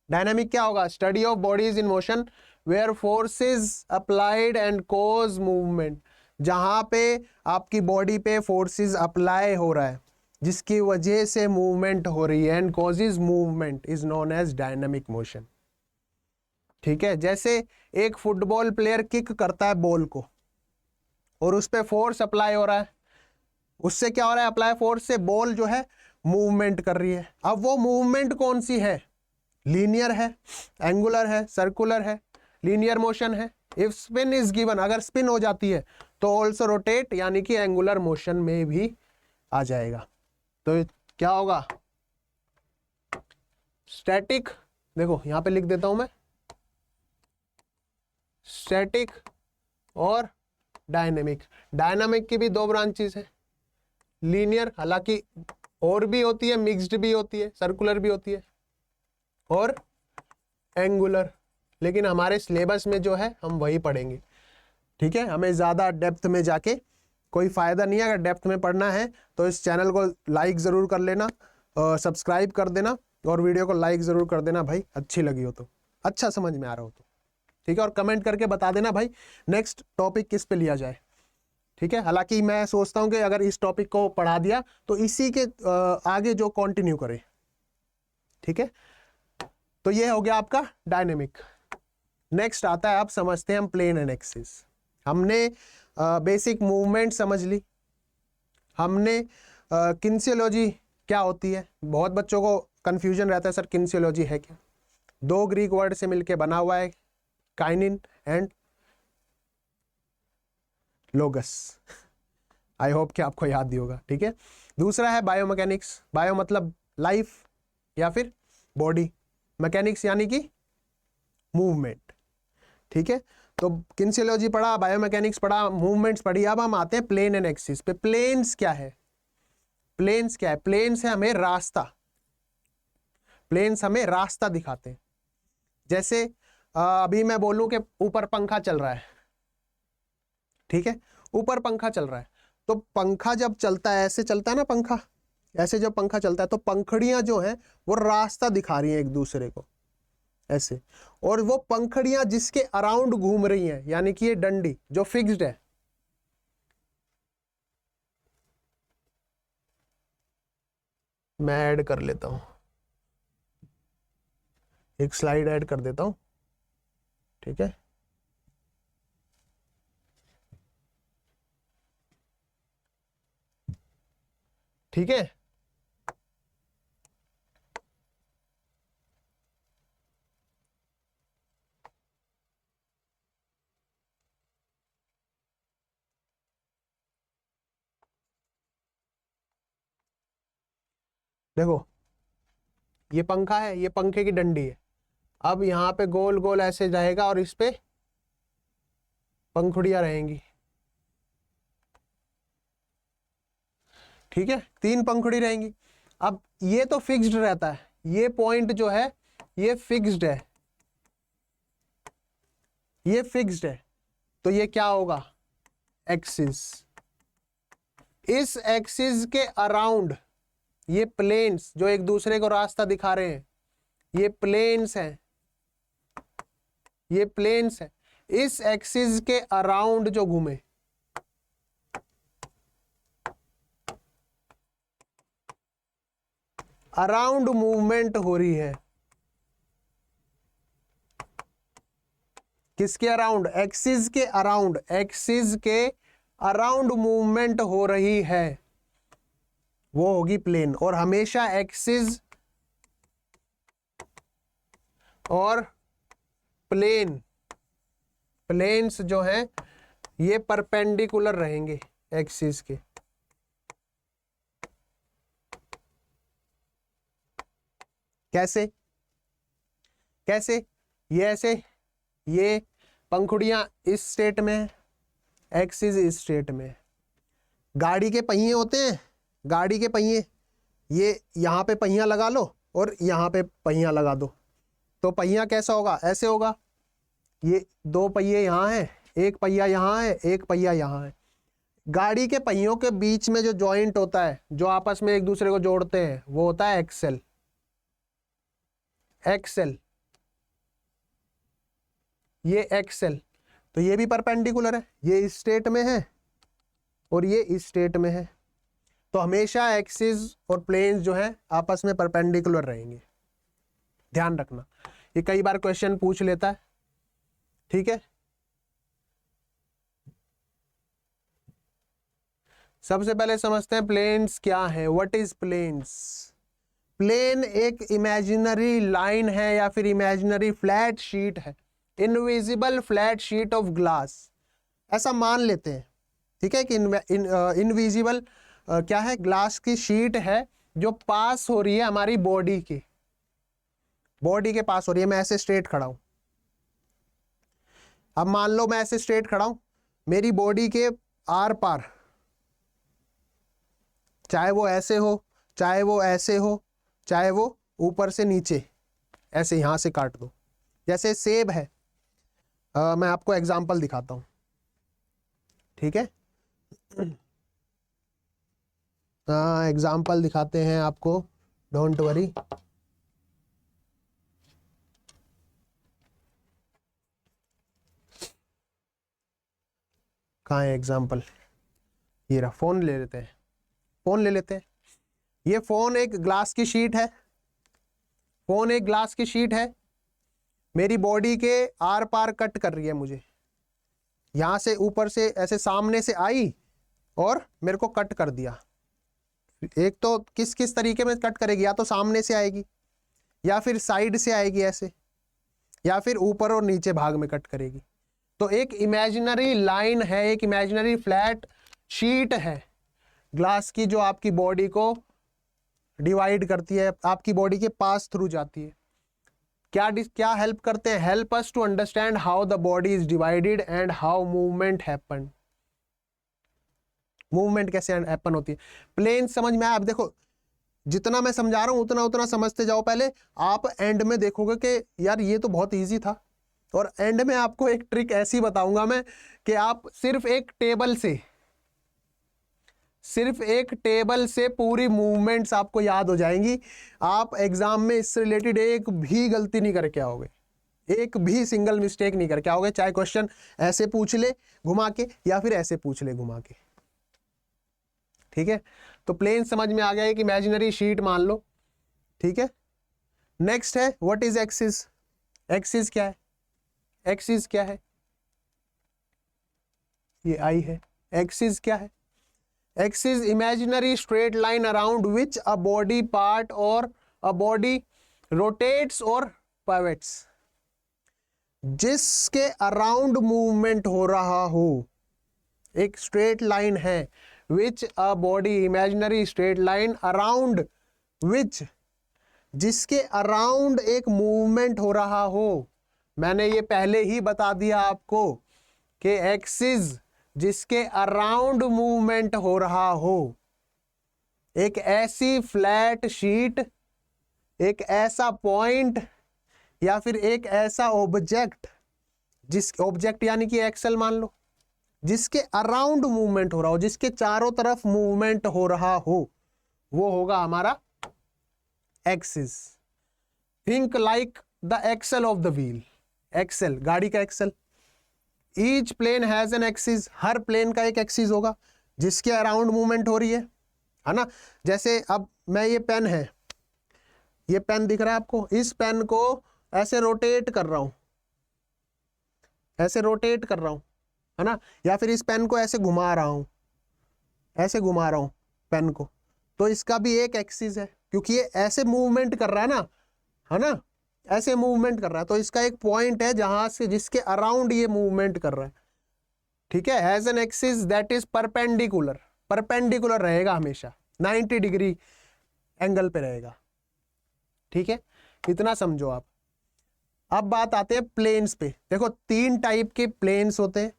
डायनामिक क्या होगा? Study of bodies in motion where forces applied and cause movement. जहां पे आपकी बॉडी पे फोर्सेस अप्लाई हो रहा है जिसकी वजह से मूवमेंट हो रही है, and causes movement, is known as dynamic motion. ठीक है, जैसे एक फुटबॉल प्लेयर किक करता है बॉल को और उस पर फोर्स अप्लाई हो रहा है, उससे क्या हो रहा है? अप्लाई फोर्स से बॉल जो है मूवमेंट कर रही है। अब वो मूवमेंट कौन सी है? लीनियर है, एंगुलर है, सर्कुलर है, लीनियर मोशन है। इफ स्पिन इज गिवन, अगर स्पिन हो जाती है तो ऑल्सो रोटेट, यानी कि एंगुलर मोशन में भी आ जाएगा। तो क्या होगा? स्टैटिक, देखो यहां पे लिख देता हूं मैं, स्टैटिक और डायनेमिक। डायनामिक की भी दो ब्रांचेस है, लीनियर, हालांकि और भी होती है, मिक्स्ड भी होती है, सर्कुलर भी होती है, और एंगुलर। लेकिन हमारे सिलेबस में जो है हम वही पढ़ेंगे। ठीक है, हमें ज्यादा डेप्थ में जाके कोई फायदा नहीं है। अगर डेप्थ में पढ़ना है तो इस चैनल को लाइक जरूर कर लेना, सब्सक्राइब कर देना, और वीडियो को लाइक जरूर कर देना भाई, अच्छी लगी हो तो, अच्छा समझ में आ रहा हो तो। ठीक है, और कमेंट करके बता देना भाई नेक्स्ट टॉपिक किस पे लिया जाए। ठीक है, हालांकि मैं सोचता हूं कि अगर इस टॉपिक को पढ़ा दिया तो इसी के आगे जो कंटिन्यू करें। ठीक है, तो ये हो गया आपका डायनेमिक। नेक्स्ट आता है, आप समझते हैं हम प्लेन एंड एक्सिस। हमने बेसिक मूवमेंट समझ ली, हमने किनेसियोलॉजी क्या होती है, बहुत बच्चों को कंफ्यूजन रहता है, सर किनेसियोलॉजी है क्या? दो ग्रीक वर्ड से मिलके बना हुआ है, काइनिन एंड लोगस। आई होप कि आपको याद ही होगा। ठीक है, दूसरा है बायोमैकेनिक्स। बायो मतलब लाइफ या फिर बॉडी, मैकेनिक्स यानी कि मूवमेंट। ठीक है, तो किनेसियोलॉजी पढ़ा, बायोमैकेनिक्स पढ़ा, मूवमेंट्स पढ़ी। अब हम आते हैं प्लेन एंड एक्सिस पे। प्लेन्स क्या है? प्लेन्स क्या है? प्लेन्स है हमें रास्ता, प्लेन्स हमें रास्ता दिखाते हैं। जैसे अभी मैं बोलूं कि ऊपर पंखा चल रहा है, ठीक है, ऊपर पंखा चल रहा है, तो पंखा जब चलता है, ऐसे चलता है ना पंखा, ऐसे जब पंखा चलता है तो पंखड़ियां जो हैं वो रास्ता दिखा रही हैं एक दूसरे को, ऐसे। और वो पंखड़ियां जिसके अराउंड घूम रही हैं, यानी कि ये डंडी जो फिक्स्ड है, मैं ऐड कर लेता हूं, एक स्लाइड ऐड कर देता हूं। ठीक है, ठीक है, देखो ये पंखा है, ये पंखे की डंडी है। अब यहाँ पे गोल गोल ऐसे जाएगा और इस पे पंखुड़ियां रहेंगी, ठीक है, 3 पंखुड़ी रहेंगी। अब ये तो फिक्स्ड रहता है, ये पॉइंट जो है ये फिक्स्ड है, ये फिक्स्ड है, तो ये क्या होगा, एक्सिस। इस एक्सिस के अराउंड ये प्लेन्स जो एक दूसरे को रास्ता दिखा रहे हैं, ये प्लेन्स हैं, ये प्लेन्स है। इस एक्सिस के अराउंड जो घूमे, अराउंड मूवमेंट हो रही है, किसके अराउंड, एक्सिस के अराउंड, एक्सिस के अराउंड मूवमेंट हो रही है, वो होगी प्लेन। और हमेशा एक्सिस और प्लेन, प्लेन्स जो हैं ये परपेंडिकुलर रहेंगे एक्सिस के। कैसे कैसे, ये ऐसे, ये पंखुड़ियां इस स्टेट में है, एक्सिस इस स्टेट में है। गाड़ी के पहिए होते हैं, गाड़ी के पहिए, ये यहाँ पे पहिया लगा लो और यहाँ पे पहिया लगा दो, तो पहिया कैसा होगा, ऐसे होगा। ये 2 पहिए यहाँ हैं, एक पहिया यहाँ है, एक पहिया यहाँ है। गाड़ी के पहियों के बीच में जो जॉइंट होता है, जो आपस में एक दूसरे को जोड़ते हैं, वो होता है एक्सेल। एक्सेल, ये एक्सेल, तो ये भी परपेंडिकुलर है, ये इस स्टेट में है और ये इस स्टेट में है। तो हमेशा एक्सिस और प्लेन्स जो है आपस में परपेंडिकुलर रहेंगे, ध्यान रखना। ये कई बार क्वेश्चन पूछ लेता है, ठीक है। सबसे पहले समझते हैं प्लेन्स क्या है, व्हाट इज प्लेन्स। प्लेन एक इमेजिनरी लाइन है या फिर इमेजिनरी फ्लैट शीट है, invisible flat sheet of glass, ऐसा मान लेते हैं, ठीक है, कि इनविजिबल क्या है, ग्लास की शीट है जो पास हो रही है हमारी बॉडी के, बॉडी के पास हो रही है। मैं ऐसे स्ट्रेट खड़ा हूं, अब मान लो मैं ऐसे स्ट्रेट खड़ा हूं, मेरी बॉडी के आर पार, चाहे वो ऐसे हो, चाहे वो ऐसे हो, चाहे वो ऊपर से नीचे ऐसे यहां से काट दो, जैसे सेब है। मैं आपको एग्जांपल दिखाता हूं, ठीक है, एग्जांपल दिखाते हैं आपको, डोंट वरी। कहाँ है एग्जांपल, ये रहा। फोन ले लेते हैं, फोन ले लेते हैं। ये फोन एक ग्लास की शीट है, फोन एक ग्लास की शीट है, मेरी बॉडी के आर पार कट कर रही है मुझे, यहां से ऊपर से ऐसे सामने से आई और मेरे को कट कर दिया। एक तो किस किस तरीके में कट करेगी, या तो सामने से आएगी, या फिर साइड से आएगी ऐसे, या फिर ऊपर और नीचे भाग में कट करेगी। तो एक इमेजिनरी लाइन है, एक इमेजिनरी फ्लैट शीट है ग्लास की, जो आपकी बॉडी को डिवाइड करती है, आपकी बॉडी के पास थ्रू जाती है। क्या हेल्प करते हैं, help us to understand how the body is divided and how movement happen, movement कैसे हैपन होती है। प्लेन समझ में आया। अब देखो जितना मैं समझा रहा हूं उतना उतना समझते जाओ, पहले आप एंड में देखोगे कि यार ये तो बहुत इजी था। और एंड में आपको एक ट्रिक ऐसी बताऊंगा मैं कि आप सिर्फ एक टेबल से पूरी मूवमेंट्स आपको याद हो जाएंगी। आप एग्जाम में इससे रिलेटेड एक भी गलती नहीं करके आओगे, एक भी सिंगल मिस्टेक नहीं करके आओगे, चाहे क्वेश्चन ऐसे पूछ ले घुमा के या फिर ऐसे पूछ ले घुमा के, ठीक है। तो प्लेन समझ में आ गया, एक इमेजिनरी शीट मान लो, ठीक है। नेक्स्ट है व्हाट इज एक्सिस। एक्सिस क्या है, एक्सिस क्या है, ये आई है। एक्सिस क्या है, axis imaginary straight line around which a body part और अ बॉडी रोटेट्स और पाइवट्स, जिसके अराउंड मूवमेंट हो रहा हो। एक स्ट्रेट लाइन है, which a body, imaginary straight line around which, जिसके अराउंड एक मूवमेंट हो रहा हो। मैंने ये पहले ही बता दिया आपको कि एक्सिस जिसके अराउंड मूवमेंट हो रहा हो, एक ऐसी फ्लैट शीट, एक ऐसा पॉइंट, या फिर एक ऐसा ऑब्जेक्ट, जिस ऑब्जेक्ट यानी कि एक्सेल मान लो, जिसके अराउंड मूवमेंट हो रहा हो, जिसके चारों तरफ मूवमेंट हो रहा हो, वो होगा हमारा axis. Think like the axle of the wheel. Axle, गाड़ी का axle. Each plane has an axis, हर प्लेन का एक एक्सिस होगा जिसके अराउंड मूवमेंट हो रही है ना। जैसे अब मैं, ये पेन है, ये पेन दिख रहा है आपको, इस पेन को ऐसे रोटेट कर रहा हूं, ऐसे रोटेट कर रहा हूं, है ना, या फिर इस पेन को ऐसे घुमा रहा हूं, ऐसे घुमा रहा हूं पेन को, तो इसका भी एक एक्सिस है, क्योंकि ये ऐसे मूवमेंट कर रहा है ना, ऐसे मूवमेंट कर रहा है, तो इसका एक पॉइंट है जहां से, जिसके अराउंड ये मूवमेंट कर रहा है। ठीक है, has an axis that is perpendicular, perpendicular रहेगा हमेशा, 90 डिग्री एंगल पे रहेगा। ठीक है, इतना समझो आप। अब बात आते हैं प्लेन्स पे। देखो 3 टाइप के प्लेन्स होते हैं।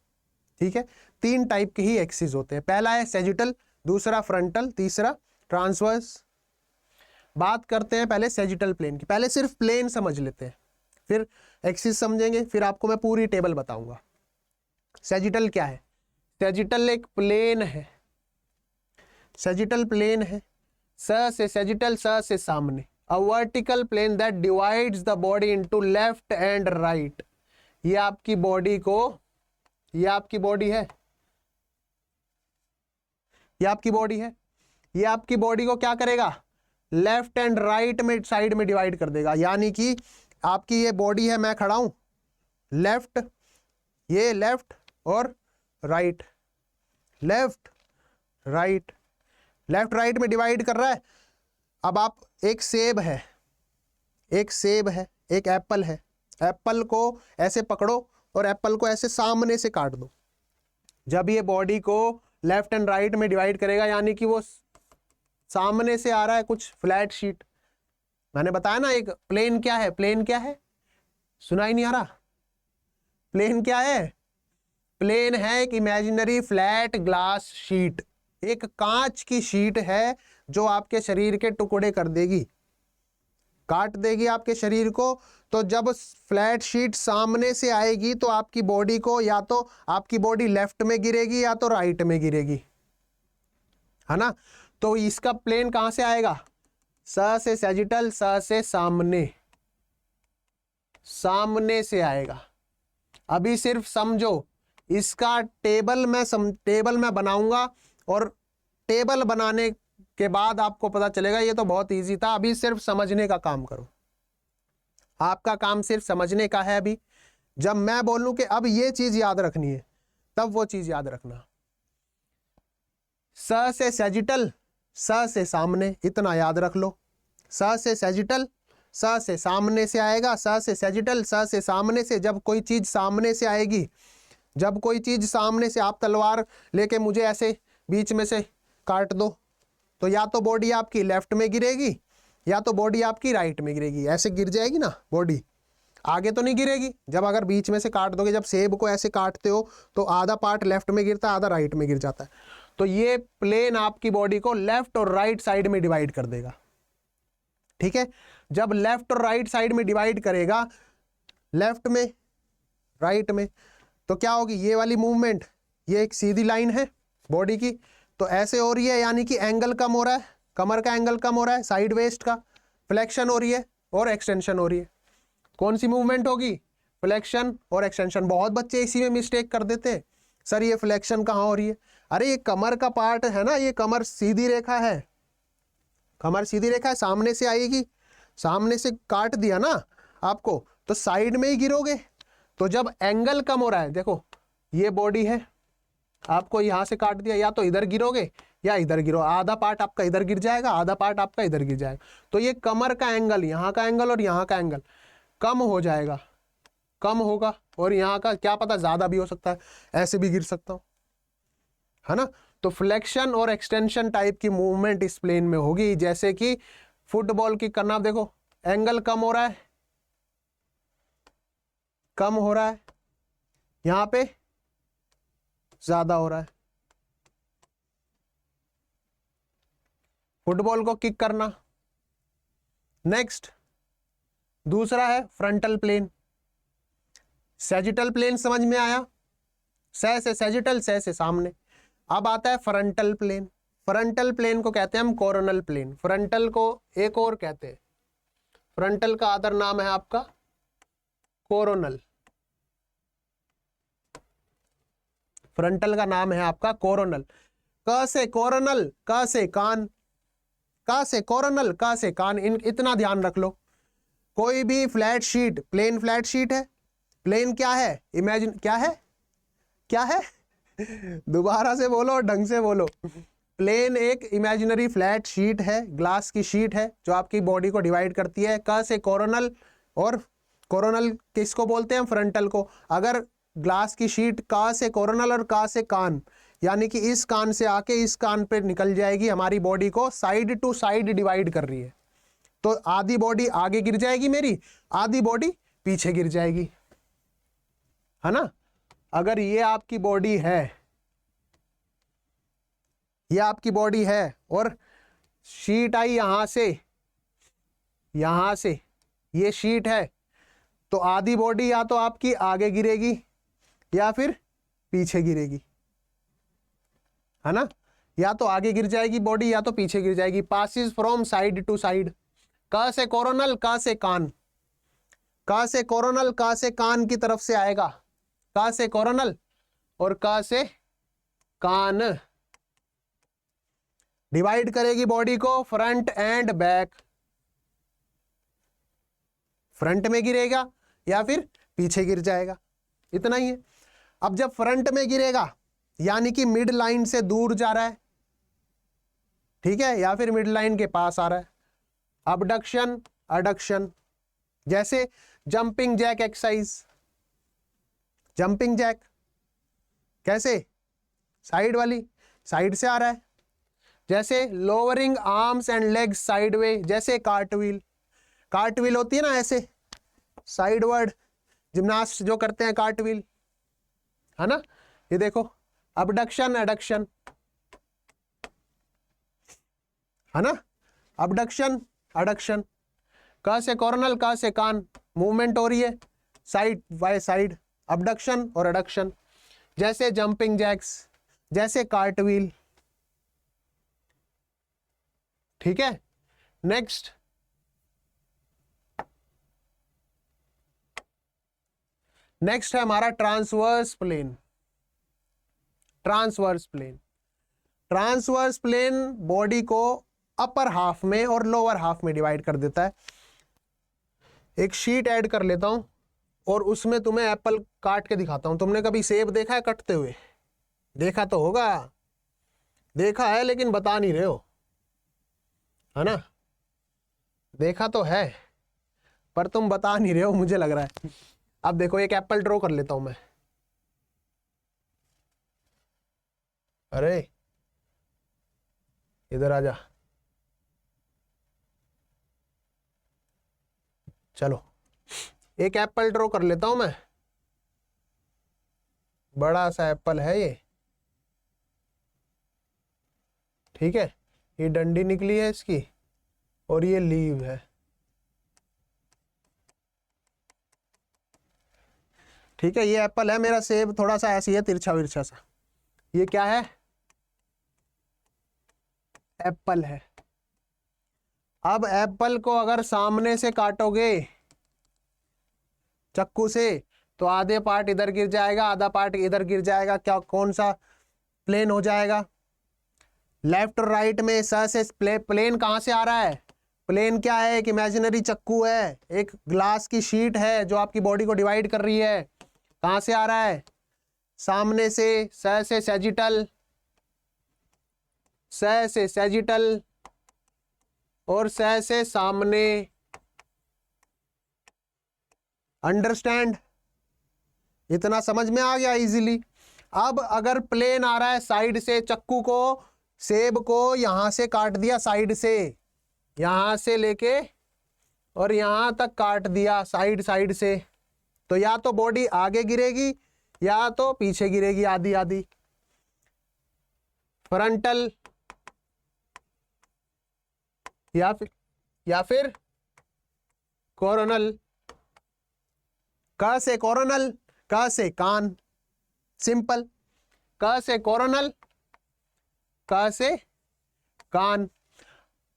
ठीक है, 3 टाइप के ही एक्सिस होते हैं। पहला है सेजिटल, दूसरा फ्रंटल, तीसरा ट्रांसवर्स। बात करते हैं पहले सेजिटल प्लेन की। पहले सिर्फ प्लेन समझ लेते हैं, फिर एक्सिस समझेंगे, फिर आपको मैं पूरी टेबल बताऊंगा। सेजिटल क्या है? सेजिटल एक प्लेन है, सेजिटल प्लेन है, स से सेजिटल, स से सामने, a vertical plane that divides the body into left and right. ये आपकी बॉडी को, ये आपकी बॉडी है, ये आपकी बॉडी है, ये आपकी बॉडी को क्या करेगा? लेफ्ट एंड राइट में, साइड में डिवाइड कर देगा। यानी कि आपकी ये बॉडी है, मैं खड़ा हूं, लेफ्ट, ये लेफ्ट और right, left right, left right में डिवाइड कर रहा है। अब आप, एक सेब है, एक सेब है, एक एप्पल है, एप्पल को ऐसे पकड़ो और एप्पल को ऐसे सामने से काट दो। जब ये बॉडी को लेफ्ट एंड राइट में डिवाइड करेगा, यानी कि वो सामने से आ रहा है कुछ फ्लैट शीट। मैंने बताया ना, एक प्लेन क्या है, प्लेन क्या है, सुनाई नहीं आ रहा? प्लेन क्या है? प्लेन है एक इमेजिनरी फ्लैट ग्लास शीट, एक कांच की शीट है जो आपके शरीर के टुकड़े कर देगी, काट देगी आपके शरीर को। तो जब फ्लैट शीट सामने से आएगी तो आपकी बॉडी को, या तो आपकी बॉडी लेफ्ट में गिरेगी या तो राइट में गिरेगी, है ना। तो इसका प्लेन कहां से आएगा? स से सेजिटल, स से सामने, सामने से आएगा। अभी सिर्फ समझो, इसका टेबल मैं बनाऊंगा और टेबल बनाने के बाद आपको पता चलेगा। ये तो बहुत इजी था, अभी सिर्फ समझने का काम करो। आपका काम सिर्फ समझने का है। अभी जब मैं बोलूं कि अब ये चीज याद रखनी है, तब वो चीज याद रखना। स से सेजिटल, स से सामने, इतना याद रख लो। स से सेजिटल, स से सामने से आएगा, स से सेजिटल, स से सामने से। जब कोई चीज सामने से आएगी, जब कोई चीज सामने से, आप तलवार लेके मुझे ऐसे बीच में से काट दो, तो या तो बॉडी आपकी लेफ्ट में गिरेगी या तो बॉडी आपकी राइट में गिरेगी। ऐसे गिर जाएगी ना बॉडी, आगे तो नहीं गिरेगी। जब अगर बीच में से काट दोगे, जब सेब को ऐसे काटते हो तो आधा पार्ट लेफ्ट में गिरता है, आधा राइट में गिर जाता है। तो ये प्लेन आपकी बॉडी को लेफ्ट और राइट साइड में डिवाइड कर देगा। ठीक है, जब लेफ्ट और राइट साइड में डिवाइड करेगा, लेफ्ट में राइट में, तो क्या होगी? ये वाली मूवमेंट, ये एक सीधी लाइन है बॉडी की, तो ऐसे हो रही है, यानी कि एंगल कम हो रहा है, कमर का एंगल कम हो रहा है, साइड वेस्ट का फ्लेक्शन हो रही है और एक्सटेंशन हो रही है। कौन सी मूवमेंट होगी? फ्लेक्शन और एक्सटेंशन। बहुत बच्चे इसी में मिस्टेक कर देते हैं, सर ये फ्लेक्शन कहाँ हो रही है? अरे ये कमर का पार्ट है ना, ये कमर सीधी रेखा है, कमर सीधी रेखा है, सामने से आएगी, सामने से काट दिया ना आपको, तो साइड में ही गिरोगे। तो जब एंगल कम हो रहा है, देखो ये बॉडी है, आपको यहां से काट दिया, या तो इधर गिरोगे या इधर गिरो, आधा पार्ट आपका इधर गिर जाएगा, आधा पार्ट आपका इधर गिर जाएगा। तो ये कमर का एंगल, यहाँ का एंगल और यहाँ का एंगल कम हो जाएगा, कम होगा, और यहाँ का क्या पता ज्यादा भी हो सकता है, ऐसे भी गिर सकता हूं, है ना। तो फ्लेक्शन और एक्सटेंशन टाइप की मूवमेंट इस प्लेन में होगी। जैसे कि फुटबॉल किक करना, आप देखो एंगल कम हो रहा है, कम हो रहा है, यहां पे ज्यादा हो रहा है। फुटबॉल को किक करना। नेक्स्ट दूसरा है फ्रंटल प्लेन। सैजिटल प्लेन समझ में आया, सै से सैजिटल, सै से सामने। अब आता है फ्रंटल प्लेन। फ्रंटल प्लेन को कहते हैं हम कोरोनल प्लेन। फ्रंटल को एक और कहते हैं, फ्रंटल का अदर नाम है आपका कोरोनल। फ्रंटल का नाम है आपका कोरोनल। क से कोरोनल, क से कान, क से कोरोनल, क से कान। इतना ध्यान रख लो। कोई भी flat sheet, plane flat sheet है। प्लेन क्या है? इमेजिन, क्या है? क्या है? दोबारा से बोलो, ढंग से बोलो। प्लेन एक इमेजिनरी फ्लैट शीट है, ग्लास की शीट है जो आपकी बॉडी को डिवाइड करती है। क से कोरोनल, और कोरोनल किसको बोलते हैं? फ्रंटल को। अगर ग्लास की शीट क से कोरोनल और क से कान, यानी कि इस कान से आके इस कान पे निकल जाएगी, हमारी बॉडी को साइड टू साइड डिवाइड कर रही है, तो आधी बॉडी आगे गिर जाएगी मेरी, आधी बॉडी पीछे गिर जाएगी, है ना। अगर ये आपकी बॉडी है, ये आपकी बॉडी है और शीट आई यहां से, यहां से ये शीट है, तो आधी बॉडी या तो आपकी आगे गिरेगी या फिर पीछे गिरेगी, है ना। या तो आगे गिर जाएगी बॉडी या तो पीछे गिर जाएगी। Passes from side to side. क से कोरोनल, क से कान, क से कोरोनल, क से कान की तरफ से आएगा। क से कोरोनल और क से कान। डिवाइड करेगी बॉडी को फ्रंट एंड बैक। फ्रंट में गिरेगा या फिर पीछे गिर जाएगा, इतना ही है। अब जब फ्रंट में गिरेगा यानी कि मिड लाइन से दूर जा रहा है, ठीक है, या फिर मिड लाइन के पास आ रहा है। अबडक्शन, अडक्शन, जैसे jumping jack exercise. Jumping jack कैसे? साइड वाली, साइड से आ रहा है। जैसे lowering arms and legs sideway, जैसे कार्टव्हील। कार्टव्हील होती है ना ऐसे साइडवर्ड, जिम्नास्ट जो करते हैं कार्टव्हील, है ना। ये देखो अबडक्शन, एडक्शन, है ना। Abduction, adduction. क से कोरोनल, क से कान, मूवमेंट हो रही है साइड बाय साइड, अबडक्शन और एडक्शन। जैसे जंपिंग जैक्स, जैसे कार्टव्हील, ठीक है। नेक्स्ट नेक्स्ट है हमारा transverse plane. Transverse plane, transverse plane body को अपर हाफ में और लोअर हाफ में डिवाइड कर देता है। एक शीट ऐड कर लेता हूं और उसमें तुम्हें एप्पल काट के दिखाता हूं। तुमने कभी सेब देखा है कटते हुए? देखा तो होगा, देखा है लेकिन बता नहीं रहे हो, है ना। देखा तो है पर तुम बता नहीं रहे हो, मुझे लग रहा है। अब देखो एक एप्पल ड्रॉ कर लेता हूं मैं। अरे इधर आजा, चलो एक एप्पल ड्रॉ कर लेता हूं मैं। बड़ा सा एप्पल है ये, ठीक है। ये डंडी निकली है इसकी और ये लीव है, ठीक है। ये एप्पल है मेरा। सेब थोड़ा सा ऐसी है, तिरछा विरछा सा। ये क्या है? एप्पल है। अब एप्पल को अगर सामने से काटोगे चाकू से तो आधे पार्ट इधर गिर जाएगा, आधा पार्ट इधर गिर जाएगा। क्या, कौन सा प्लेन हो जाएगा? लेफ्ट और राइट में स से प्लेन कहां से आ रहा है? प्लेन क्या है? एक इमेजिनरी चक्कू है, एक ग्लास की शीट है जो आपकी बॉडी को डिवाइड कर रही है। कहां से आ रहा है? सामने से। स से सैजिटल, स से सैजिटल और स से सामने। अंडरस्टैंड? इतना समझ में आ गया इजीली। अब अगर प्लेन आ रहा है साइड से, चक्कू को, सेब को यहां से काट दिया साइड से, यहां से लेके और यहां तक काट दिया साइड साइड से, तो या तो बॉडी आगे गिरेगी या तो पीछे गिरेगी, आधी आधी। फ्रंटल या फिर कोरोनल। क से कोरोनल, क से कान, सिंपल। क से कोरोनल, क से कान।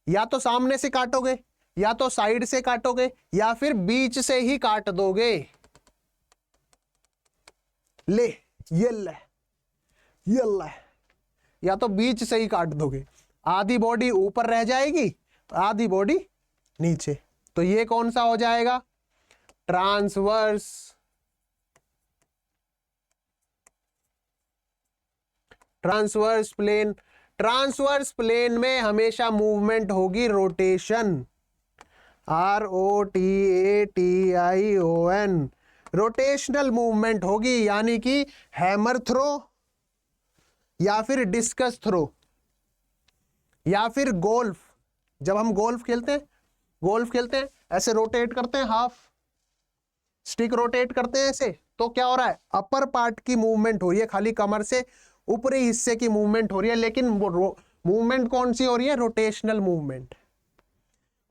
या तो सामने से काटोगे या तो साइड से काटोगे या फिर बीच से ही काट दोगे। ले ये ले, या तो बीच से ही काट दोगे, आधी बॉडी ऊपर रह जाएगी आधी बॉडी नीचे। तो ये कौन सा हो जाएगा? Transverse. Transverse plane. Transverse plane में हमेशा मूवमेंट होगी रोटेशन, ROTATION, रोटेशनल मूवमेंट होगी, यानी कि हैमर थ्रो या फिर डिस्कस थ्रो या फिर गोल्फ। जब हम गोल्फ खेलते हैं ऐसे रोटेट करते हैं, हाफ स्टिक रोटेट करते हैं ऐसे, तो क्या हो रहा है? अपर पार्ट की मूवमेंट हो रही है, खाली कमर से ऊपरी हिस्से की मूवमेंट हो रही है, लेकिन मूवमेंट कौन सी हो रही है? Rotational movement.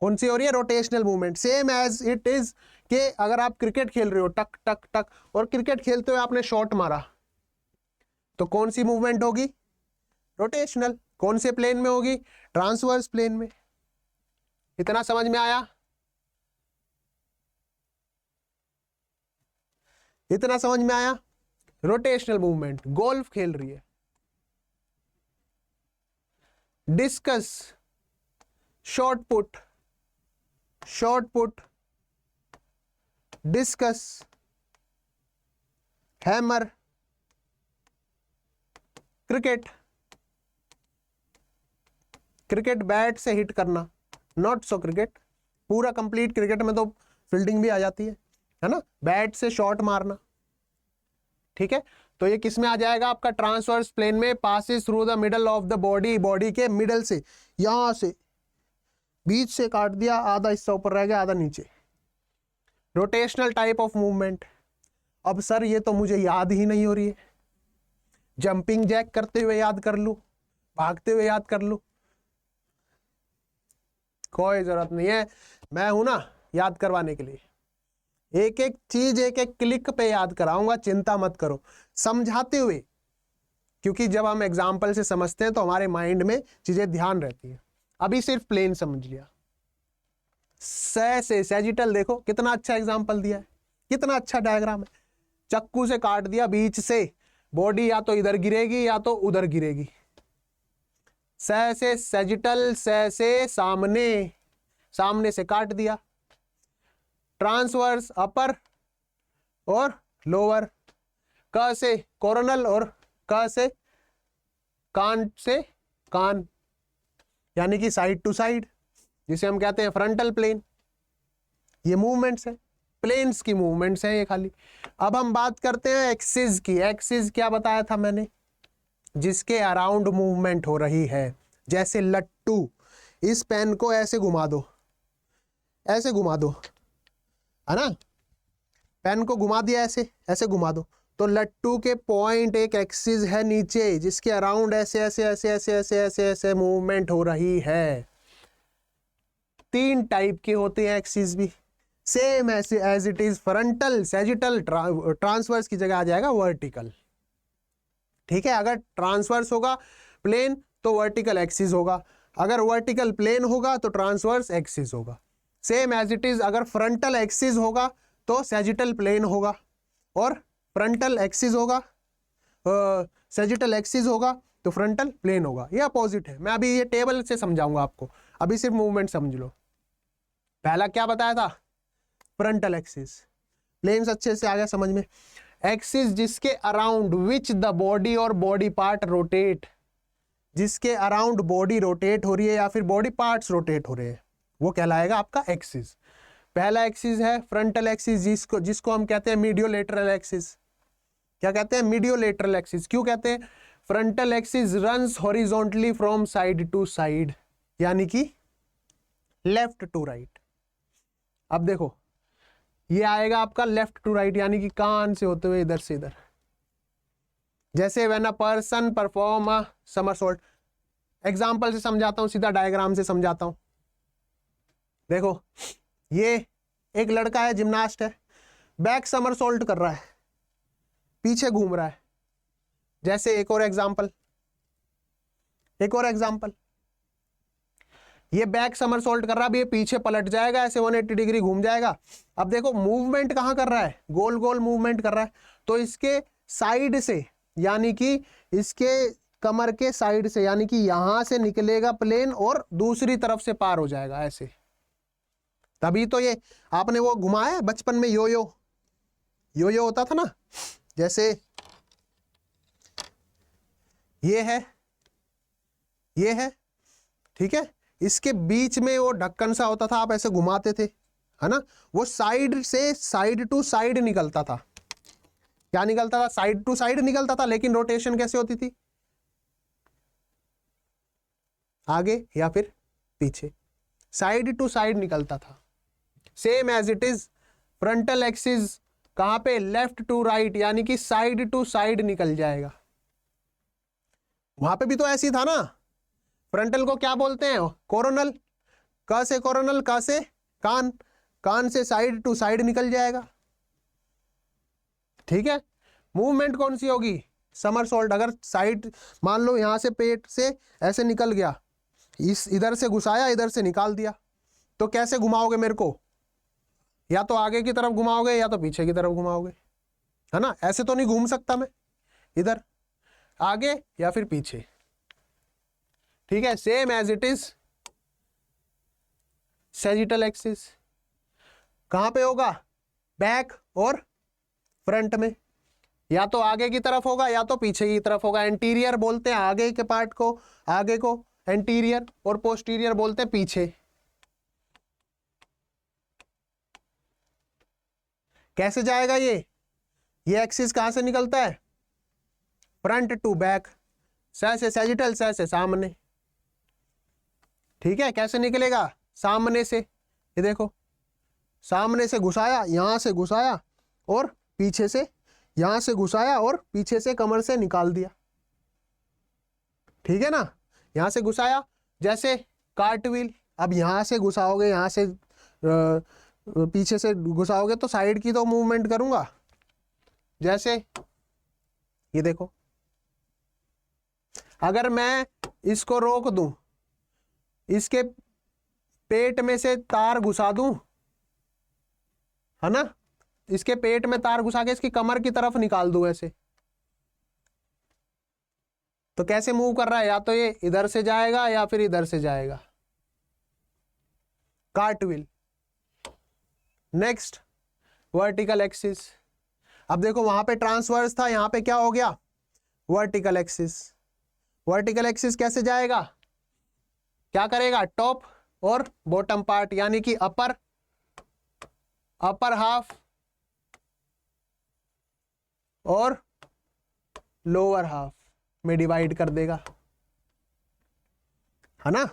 कौन सी हो रही है? Rotational movement. Same as it is कि अगर आप क्रिकेट खेल रहे हो टक टक टक, और क्रिकेट खेलते हुए आपने शॉट मारा, तो कौन सी मूवमेंट होगी? रोटेशनल। कौन से प्लेन में होगी? ट्रांसवर्स प्लेन में। इतना समझ में आया? इतना समझ में आया? Rotational movement. गोल्फ खेल रही है, discuss, short put, discuss, hammer, cricket bat से हिट करना, नॉट सो क्रिकेट। पूरा कंप्लीट क्रिकेट में तो फील्डिंग भी आ जाती है ना? बैट से शॉट मारना, ठीक है। तो ये किस में आ जाएगा आपका? ट्रांसवर्स प्लेन में। Passes through the middle of the body, body के मिडल से, यहां से बीच से काट दिया, आधा हिस्सा ऊपर रह गया आधा नीचे। Rotational type of movement. अब सर ये तो मुझे याद ही नहीं हो रही है, जंपिंग जैक करते हुए याद कर लूं, भागते हुए याद कर लूं? कोई जरूरत नहीं है, मैं हूं ना याद करवाने के लिए। एक एक चीज एक एक क्लिक पे याद कराऊंगा, चिंता मत करो, समझाते हुए। क्योंकि जब हम एग्जाम्पल से समझते हैं तो हमारे माइंड में चीजें ध्यान रहती हैं। अभी सिर्फ प्लेन समझ लिया। से सैजिटल, देखो कितना अच्छा एग्जाम्पल दिया है, कितना अच्छा डायग्राम है। चक्कू से काट दिया बीच से, बॉडी या तो इधर गिरेगी या तो उधर गिरेगी। से सैजिटल, से सामने से काट दिया। ट्रांसवर्स अपर और लोअर। क से कोरोनल और क से कान, यानी कि साइड टू साइड, जिसे हम कहते हैं फ्रंटल प्लेन। ये मूवमेंट्स है, प्लेन्स की मूवमेंट्स है ये खाली। अब हम बात करते हैं एक्सिस की। एक्सिस क्या बताया था मैंने? जिसके अराउंड मूवमेंट हो रही है। जैसे लट्टू, इस पेन को ऐसे घुमा दो, ऐसे घुमा दो, है ना? पेन को घुमा दिया ऐसे घुमा दो, तो लट्टू के पॉइंट एक एक्सिस है नीचे, जिसके अराउंड ऐसे ऐसे ऐसे ऐसे ऐसे ऐसे ऐसे मूवमेंट हो रही है। 3 टाइप के होते हैं एक्सिस भी। सेम ऐसे as it is frontal, sagittal, transverse की जगह आ जाएगा वर्टिकल, ठीक है। अगर ट्रांसवर्स होगा प्लेन तो वर्टिकल एक्सिस होगा, अगर वर्टिकल प्लेन होगा तो ट्रांसवर्स एक्सिस होगा। सेम एज इट इज, अगर फ्रंटल एक्सिस होगा तो सैजिटल प्लेन होगा, और फ्रंटल एक्सिस होगा, सैजिटल एक्सिस होगा तो फ्रंटल प्लेन होगा। ये अपोजिट है। मैं अभी ये टेबल से समझाऊंगा आपको, अभी सिर्फ मूवमेंट समझ लो। पहला क्या बताया था? Frontal axis. प्लेन्स अच्छे से आ गया समझ में। एक्सिस जिसके अराउंड विच द बॉडी और बॉडी पार्ट रोटेट, जिसके अराउंड बॉडी रोटेट हो रही है या फिर बॉडी पार्ट्स रोटेट हो रहे हैं, वो कहलाएगा आपका एक्सिस। पहला एक्सिस है फ्रंटल एक्सिस, जिसको हम कहते हैं मीडियोलेटरल एक्सिस। क्या कहते हैं? Mediolateral axis. क्यों कहते हैं? Frontal axis runs horizontally from side to side, यानी कि लेफ्ट टू राइट। अब देखो ये आएगा आपका लेफ्ट टू राइट, यानी कि कान से होते हुए इधर से इधर। जैसे when a person perform a somersault, example से समझाता हूं, सीधा डायग्राम से समझाता हूं। देखो ये एक लड़का है, जिम्नास्ट है, बैक समरसॉल्ट कर रहा है, पीछे घूम रहा है। जैसे एक और एग्जाम्पल, ये बैक समरसॉल्ट कर रहा है, अब ये पीछे पलट जाएगा, ऐसे 180 डिग्री घूम जाएगा। अब देखो मूवमेंट कहां कर रहा है, गोल गोल मूवमेंट कर रहा है, तो इसके साइड से, यानी कि इसके कमर के साइड से, यानी कि यहां से निकलेगा प्लेन और दूसरी तरफ से पार हो जाएगा ऐसे। तभी तो ये आपने वो घुमाया बचपन में, यो यो होता था ना, जैसे ये है, ठीक है, इसके बीच में वो ढक्कन सा होता था, आप ऐसे घुमाते थे, है ना, वो साइड से साइड टू साइड निकलता था। क्या निकलता था? साइड टू साइड निकलता था, लेकिन रोटेशन कैसे होती थी? आगे या फिर पीछे, साइड टू साइड निकलता था। Same as it is frontal axis कहां पे? लेफ्ट टू राइट, यानी कि साइड टू साइड निकल जाएगा। वहां पे भी तो ऐसी था ना। फ्रंटल को क्या बोलते हैं? कोरोनल। क से कोरोनल, क से कान, कान से साइड टू साइड निकल जाएगा। ठीक है, मूवमेंट कौन सी होगी? समरसॉल्ट। अगर साइड मान लो यहां से पेट से ऐसे निकल गया, इस इधर से घुसाया, इधर से निकाल दिया, तो कैसे घुमाओगे मेरे को? या तो आगे की तरफ घुमाओगे या तो पीछे की तरफ घुमाओगे, है ना। ऐसे तो नहीं घूम सकता मैं, इधर आगे या फिर पीछे। ठीक है, same as it is sagittal axis कहां पे होगा? बैक और फ्रंट में, या तो आगे की तरफ होगा या तो पीछे की तरफ होगा। एंटीरियर बोलते हैं आगे के पार्ट को, आगे को एंटीरियर, और पोस्टीरियर बोलते हैं पीछे। कैसे जाएगा ये एक्सिस कहां से निकलता है? फ्रंट टू बैक, स से सैजिटल, स से सामने। ठीक है, कैसे निकलेगा? सामने से। ये देखो, सामने से घुसाया, यहां से घुसाया और पीछे से, यहां से घुसाया और पीछे से कमर से निकाल दिया। ठीक है ना, यहां से घुसाया, जैसे कार्टव्हील। अब यहां से घुसाओगे, यहां से पीछे से घुसाओगे तो साइड की तो मूवमेंट करूंगा। जैसे ये देखो, अगर मैं इसको रोक दूं, इसके पेट में से तार घुसा दूं, है ना, इसके पेट में तार घुसा के इसकी कमर की तरफ निकाल दूं ऐसे, तो कैसे मूव कर रहा है? या तो ये इधर से जाएगा या फिर इधर से जाएगा, कार्टव्हील। Next, vertical axis. अब देखो वहां पे ट्रांसवर्स था, यहां पे क्या हो गया? Vertical axis. वर्टिकल एक्सिस कैसे जाएगा? क्या करेगा? टॉप और बॉटम पार्ट, यानी कि अपर हाफ और लोअर हाफ में डिवाइड कर देगा, है ना,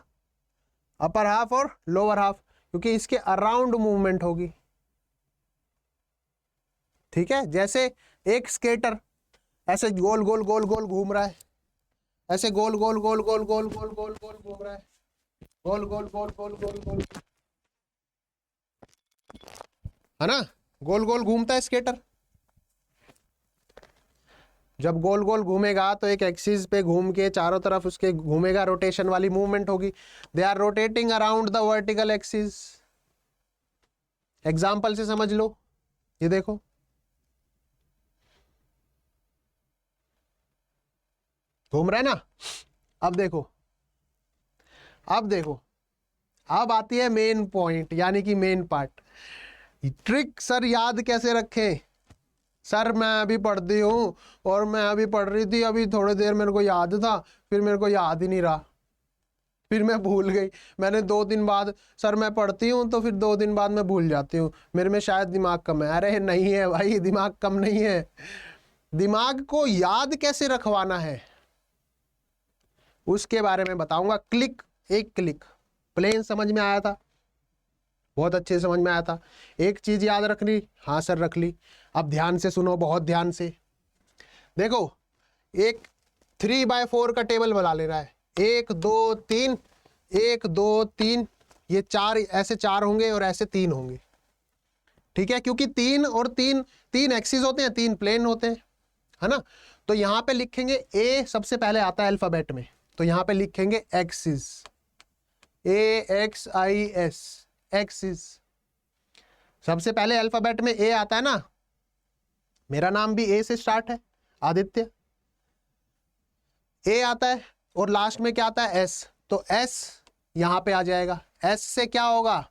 अपर हाफ और लोअर हाफ, क्योंकि इसके अराउंड मूवमेंट होगी। ठीक है, जैसे एक स्केटर ऐसे गोल गोल गोल गोल घूम रहा है, ऐसे गोल गोल गोल गोल गोल गोल गोल गोल घूम रहा है, गोल गोल गोल गोल गोल गोल, है ना, गोल गोल घूमता है स्केटर। जब गोल गोल घूमेगा तो एक एक्सिस पे घूम के चारों तरफ उसके घूमेगा, रोटेशन वाली मूवमेंट होगी। They are rotating around the vertical axis. Example से समझ लो, ये देखो, घूम रहा है ना। अब देखो, अब आती है मेन पॉइंट, यानी कि मेन पार्ट। ट्रिक सर याद कैसे रखें? सर मैं अभी पढ़ती हूँ, और मैं अभी पढ़ रही थी, अभी थोड़ी देर मेरे को याद था, फिर मेरे को याद ही नहीं रहा, फिर मैं भूल गई। मैंने 2 दिन बाद, सर मैं पढ़ती हूँ तो फिर 2 दिन बाद मैं भूल जाती हूँ, मेरे में शायद दिमाग कम है। अरे नहीं है भाई, दिमाग कम नहीं है। दिमाग को याद कैसे रखवाना है उसके बारे में बताऊंगा। क्लिक, एक क्लिक, प्लेन समझ में आया था, बहुत अच्छे से समझ में आया था। एक चीज याद रख ली, हाँ सर रख ली। अब ध्यान से सुनो, बहुत ध्यान से देखो। एक 3/4 का टेबल बना लेना है, 1 2 3, 1 2 3, ये 4 ऐसे 4 होंगे और ऐसे 3 होंगे, ठीक है, क्योंकि 3 और 3, 3 एक्सिस होते हैं, 3 प्लेन होते हैं, है ना। तो यहां पे लिखेंगे ए सबसे पहले आता है अल्फाबेट में, तो यहां पे लिखेंगे एक्सिस, AXIS, एक्सिस। सबसे पहले अल्फाबेट में ए आता है ना, मेरा नाम भी ए से स्टार्ट है, आदित्य, ए आता है, और लास्ट में क्या आता है, एस, तो एस यहां पे आ जाएगा। एस से क्या होगा,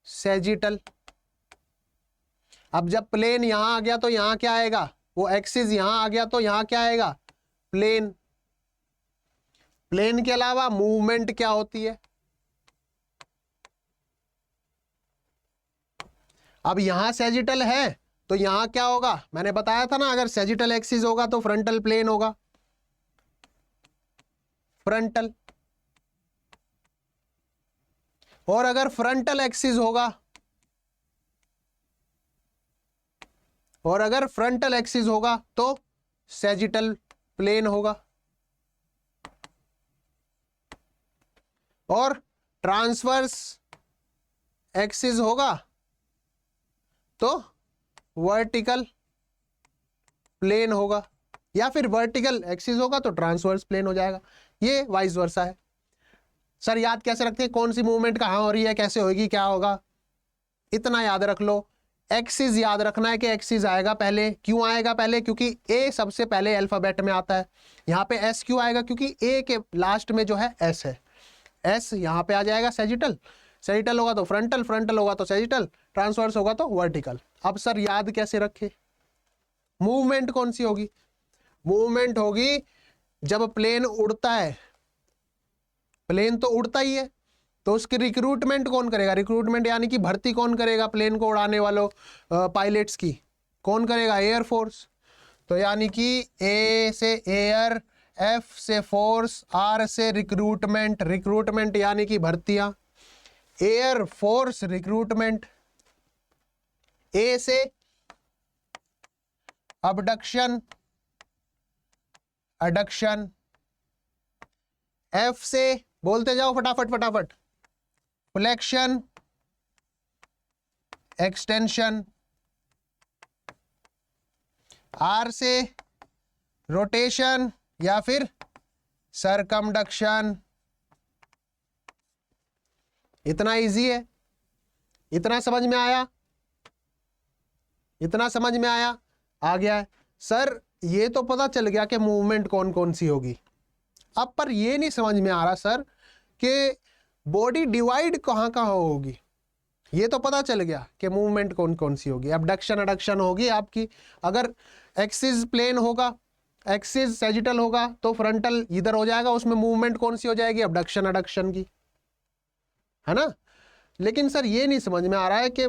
सेजिटल। अब जब प्लेन यहां आ गया तो यहां क्या आएगा, वो एक्सिस यहां आ गया तो यहां क्या आएगा, प्लेन। प्लेन के अलावा मूवमेंट क्या होती है, अब यहां सेजिटल है तो यहां क्या होगा, मैंने बताया था ना, अगर सेजिटल एक्सिस होगा तो फ्रंटल प्लेन होगा, फ्रंटल। और अगर फ्रंटल एक्सिस होगा, और अगर फ्रंटल एक्सिस होगा तो सेजिटल प्लेन होगा। और ट्रांसवर्स एक्सिस होगा तो वर्टिकल प्लेन होगा, या फिर वर्टिकल एक्सिस होगा तो ट्रांसवर्स प्लेन हो जाएगा। ये वाइस वर्सा है। सर याद कैसे रखते हैं, कौन सी मूवमेंट कहां हो रही है, कैसे होगी, क्या होगा, इतना याद रख लो। एक्सिस याद रखना है कि एक्सिस आएगा पहले, क्यों आएगा पहले, क्योंकि ए सबसे पहले अल्फाबेट में आता है। यहां पे एस क्यों आएगा, क्योंकि ए के लास्ट में जो है एस है, एस यहां पे आ जाएगा सेजिटल। सेजिटल होगा तो फ्रंटल, फ्रंटल होगा तो सेजिटल, ट्रांसवर्स होगा तो वर्टिकल। अब सर याद कैसे रखे, मूवमेंट कौन सी होगी, मूवमेंट होगी जब प्लेन उड़ता है, प्लेन तो उड़ता ही है, तो उसकी रिक्रूटमेंट कौन करेगा, रिक्रूटमेंट यानी कि भर्ती कौन करेगा प्लेन को उड़ाने वालों पायलट्स की, कौन करेगा, एयरफोर्स। तो यानी कि ए से एयर, एफ से फोर्स, आर से रिक्रूटमेंट, रिक्रूटमेंट यानी कि भर्तियां, एयर फोर्स रिक्रूटमेंट। ए से अबडक्शन, अडक्शन। एफ से बोलते जाओ फटाफट फटाफट, फ्लेक्शन, एक्सटेंशन। आर से रोटेशन या फिर सरकमडक्शन। इतना इजी है, इतना समझ में आया, इतना समझ में आया, आ गया है। सर ये तो पता चल गया कि मूवमेंट कौन कौन सी होगी, अब पर ये नहीं समझ में आ रहा सर कि बॉडी डिवाइड कहां कहां होगी। ये तो पता चल गया कि मूवमेंट कौन कौन सी होगी, अबडक्शन अडक्शन होगी आपकी। अगर एक्सिस प्लेन होगा, एक्सिस सेजिटल होगा तो फ्रंटल इधर हो जाएगा, उसमें मूवमेंट कौन सी हो जाएगी, अबडक्शन अडक्शन की, है ना। लेकिन सर ये नहीं समझ में आ रहा है कि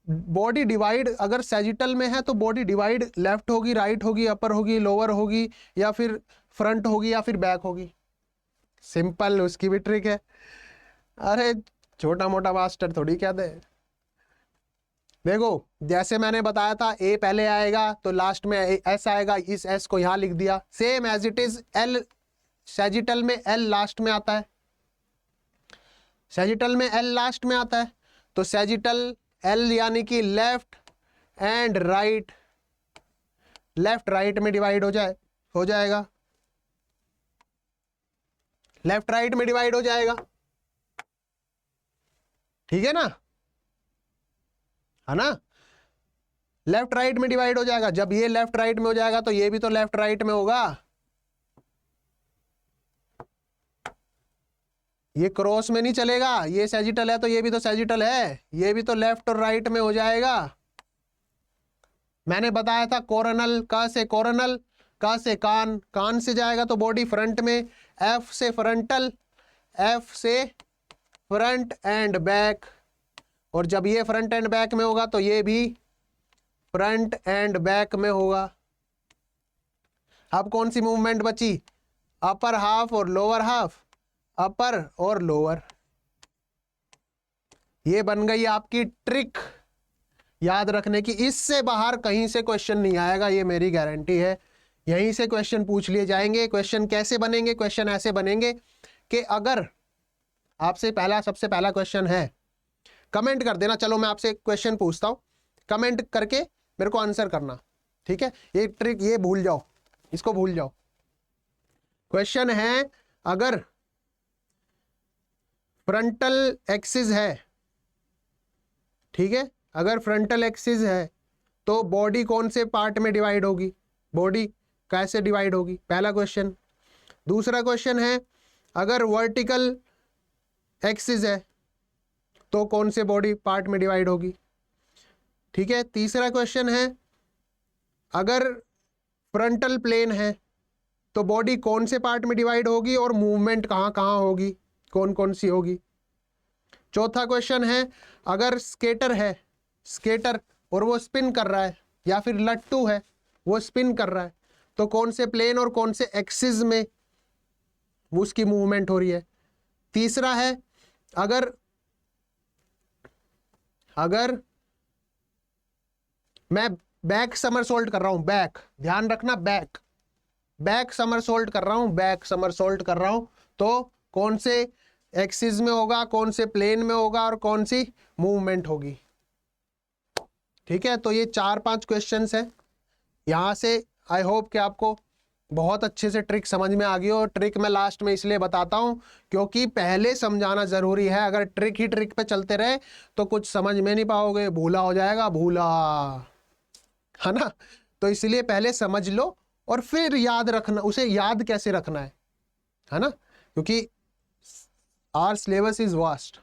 बॉडी डिवाइड अगर सेजिटल में है तो बॉडी डिवाइड लेफ्ट होगी, राइट होगी, अपर होगी, लोअर होगी, या फिर फ्रंट होगी, या फिर बैक होगी। सिंपल, उसकी भी ट्रिक है। अरे छोटा मोटा मास्टर थोड़ी क्या दे। देखो जैसे मैंने बताया था, ए पहले आएगा तो लास्ट में एस आएगा, इस एस को यहां लिख दिया, same as it is. L sagittal में एल लास्ट में आता है, सेजिटल में एल लास्ट में आता है, तो सेजिटल एल यानी कि left and right, left right में डिवाइड हो जाएगा, लेफ्ट राइट में डिवाइड हो जाएगा, ठीक है ना, है ना। लेफ्ट राइट में डिवाइड हो जाएगा, जब ये लेफ्ट राइट में हो जाएगा तो ये भी तो लेफ्ट राइट में होगा। ये क्रॉस में नहीं चलेगा, ये सेजिटल है तो ये भी तो सेजिटल है, ये भी तो लेफ्ट और राइट में हो जाएगा। मैंने बताया था कोरोनल, का से कोरोनल, का से कान, कान से जाएगा तो बॉडी फ्रंट में, एफ से फ्रंटल, एफ से फ्रंट एंड बैक, और जब ये फ्रंट एंड बैक में होगा तो ये भी फ्रंट एंड बैक में होगा। अब कौन सी मूवमेंट बची, अपर हाफ और लोअर हाफ, अपर और लोअर। ये बन गई आपकी ट्रिक याद रखने की। इससे बाहर कहीं से क्वेश्चन नहीं आएगा, ये मेरी गारंटी है। यहीं से क्वेश्चन पूछ लिए जाएंगे। क्वेश्चन कैसे बनेंगे? क्वेश्चन ऐसे बनेंगे कि अगर आपसे सबसे पहला क्वेश्चन है, कमेंट कर देना। चलो मैं आपसे क्वेश्चन पूछता हूं, कमेंट करके मेरे को आंसर करना, ठीक है? ये ट्रिक ये भूल जाओ, इसको भूल जाओ। क्वेश्चन है, अगर फ्रंटल एक्सिस है, ठीक है, अगर फ्रंटल एक्सिस है तो बॉडी कौन से पार्ट में डिवाइड होगी? बॉडी कैसे डिवाइड होगी? पहला क्वेश्चन। दूसरा क्वेश्चन है, अगर वर्टिकल एक्सिस है तो कौन से बॉडी पार्ट में डिवाइड होगी? ठीक है। तीसरा क्वेश्चन है, अगर फ्रंटल प्लेन है तो बॉडी कौन से पार्ट में डिवाइड होगी और मूवमेंट कहाँ कहाँ होगी, कौन कौन सी होगी? चौथा क्वेश्चन है, अगर स्केटर है, स्केटर और वो स्पिन कर रहा है, या फिर लट्टू है वो स्पिन कर रहा है, तो कौन से प्लेन और कौन से एक्सिस में उसकी मूवमेंट हो रही है? तीसरा है, अगर मैं बैक समरसोल्ट कर रहा हूं, बैक, ध्यान रखना, बैक समरसोल्ट कर रहा हूं, बैक समरसोल्ट कर रहा हूं, तो कौन से एक्सिस में होगा, कौन से प्लेन में होगा और कौन सी मूवमेंट होगी? ठीक है। तो ये 4-5 क्वेश्चंस है। यहां से आई होप कि आपको बहुत अच्छे से ट्रिक समझ में आ गई हो। ट्रिक मैं लास्ट में इसलिए बताता हूं क्योंकि पहले समझाना जरूरी है। अगर ट्रिक ही ट्रिक पे चलते रहे तो कुछ समझ में नहीं पाओगे, भूला हो जाएगा, भूला, है ना? तो इसलिए पहले समझ लो और फिर याद रखना। उसे याद कैसे रखना है ना? क्योंकि आवर सिलेबस इज वास्ट,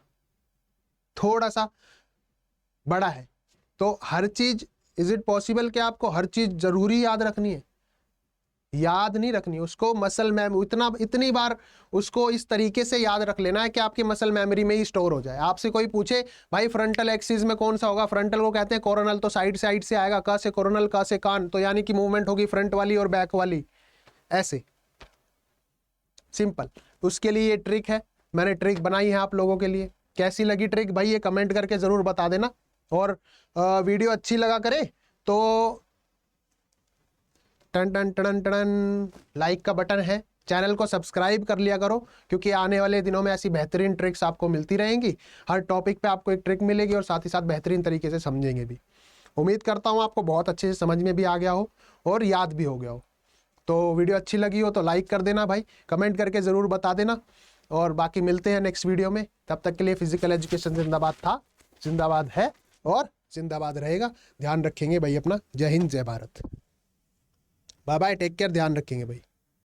थोड़ा सा बड़ा है, तो हर चीज, इज इट पॉसिबल कि आपको हर चीज जरूरी याद रखनी है? याद नहीं रखनी, उसको मसल मेमोरी, इतनी बार उसको इस तरीके से याद रख लेना है कि आपकी मसल मेमोरी में ही स्टोर हो जाए। आपसे कोई पूछे भाई फ्रंटल एक्सिस में कौन सा होगा, फ्रंटल को कहते हैं कोरोनल, तो साइड से आएगा, क से कोरोनल, क से कान, तो यानी कि मूवमेंट होगी फ्रंट वाली और बैक वाली, ऐसे सिंपल। उसके लिए ये ट्रिक है, मैंने ट्रिक बनाई है आप लोगों के लिए। कैसी लगी ट्रिक भाई, ये कमेंट करके जरूर बता देना। और वीडियो अच्छी लगा करे तो टन टन टन टन लाइक का बटन है, चैनल को सब्सक्राइब कर लिया करो, क्योंकि आने वाले दिनों में ऐसी बेहतरीन ट्रिक्स आपको मिलती रहेंगी। हर टॉपिक पे आपको एक ट्रिक मिलेगी और साथ ही साथ बेहतरीन तरीके से समझेंगे भी। उम्मीद करता हूँ आपको बहुत अच्छे से समझ में भी आ गया हो और याद भी हो गया हो। तो वीडियो अच्छी लगी हो तो लाइक कर देना भाई, कमेंट करके ज़रूर बता देना। और बाकी मिलते हैं नेक्स्ट वीडियो में। तब तक के लिए फिजिकल एजुकेशन जिंदाबाद था, जिंदाबाद है और जिंदाबाद रहेगा। ध्यान रखेंगे भाई अपना। जय हिंद, जय Bharat, bye bye, take care, ध्यान रखेंगे भाई।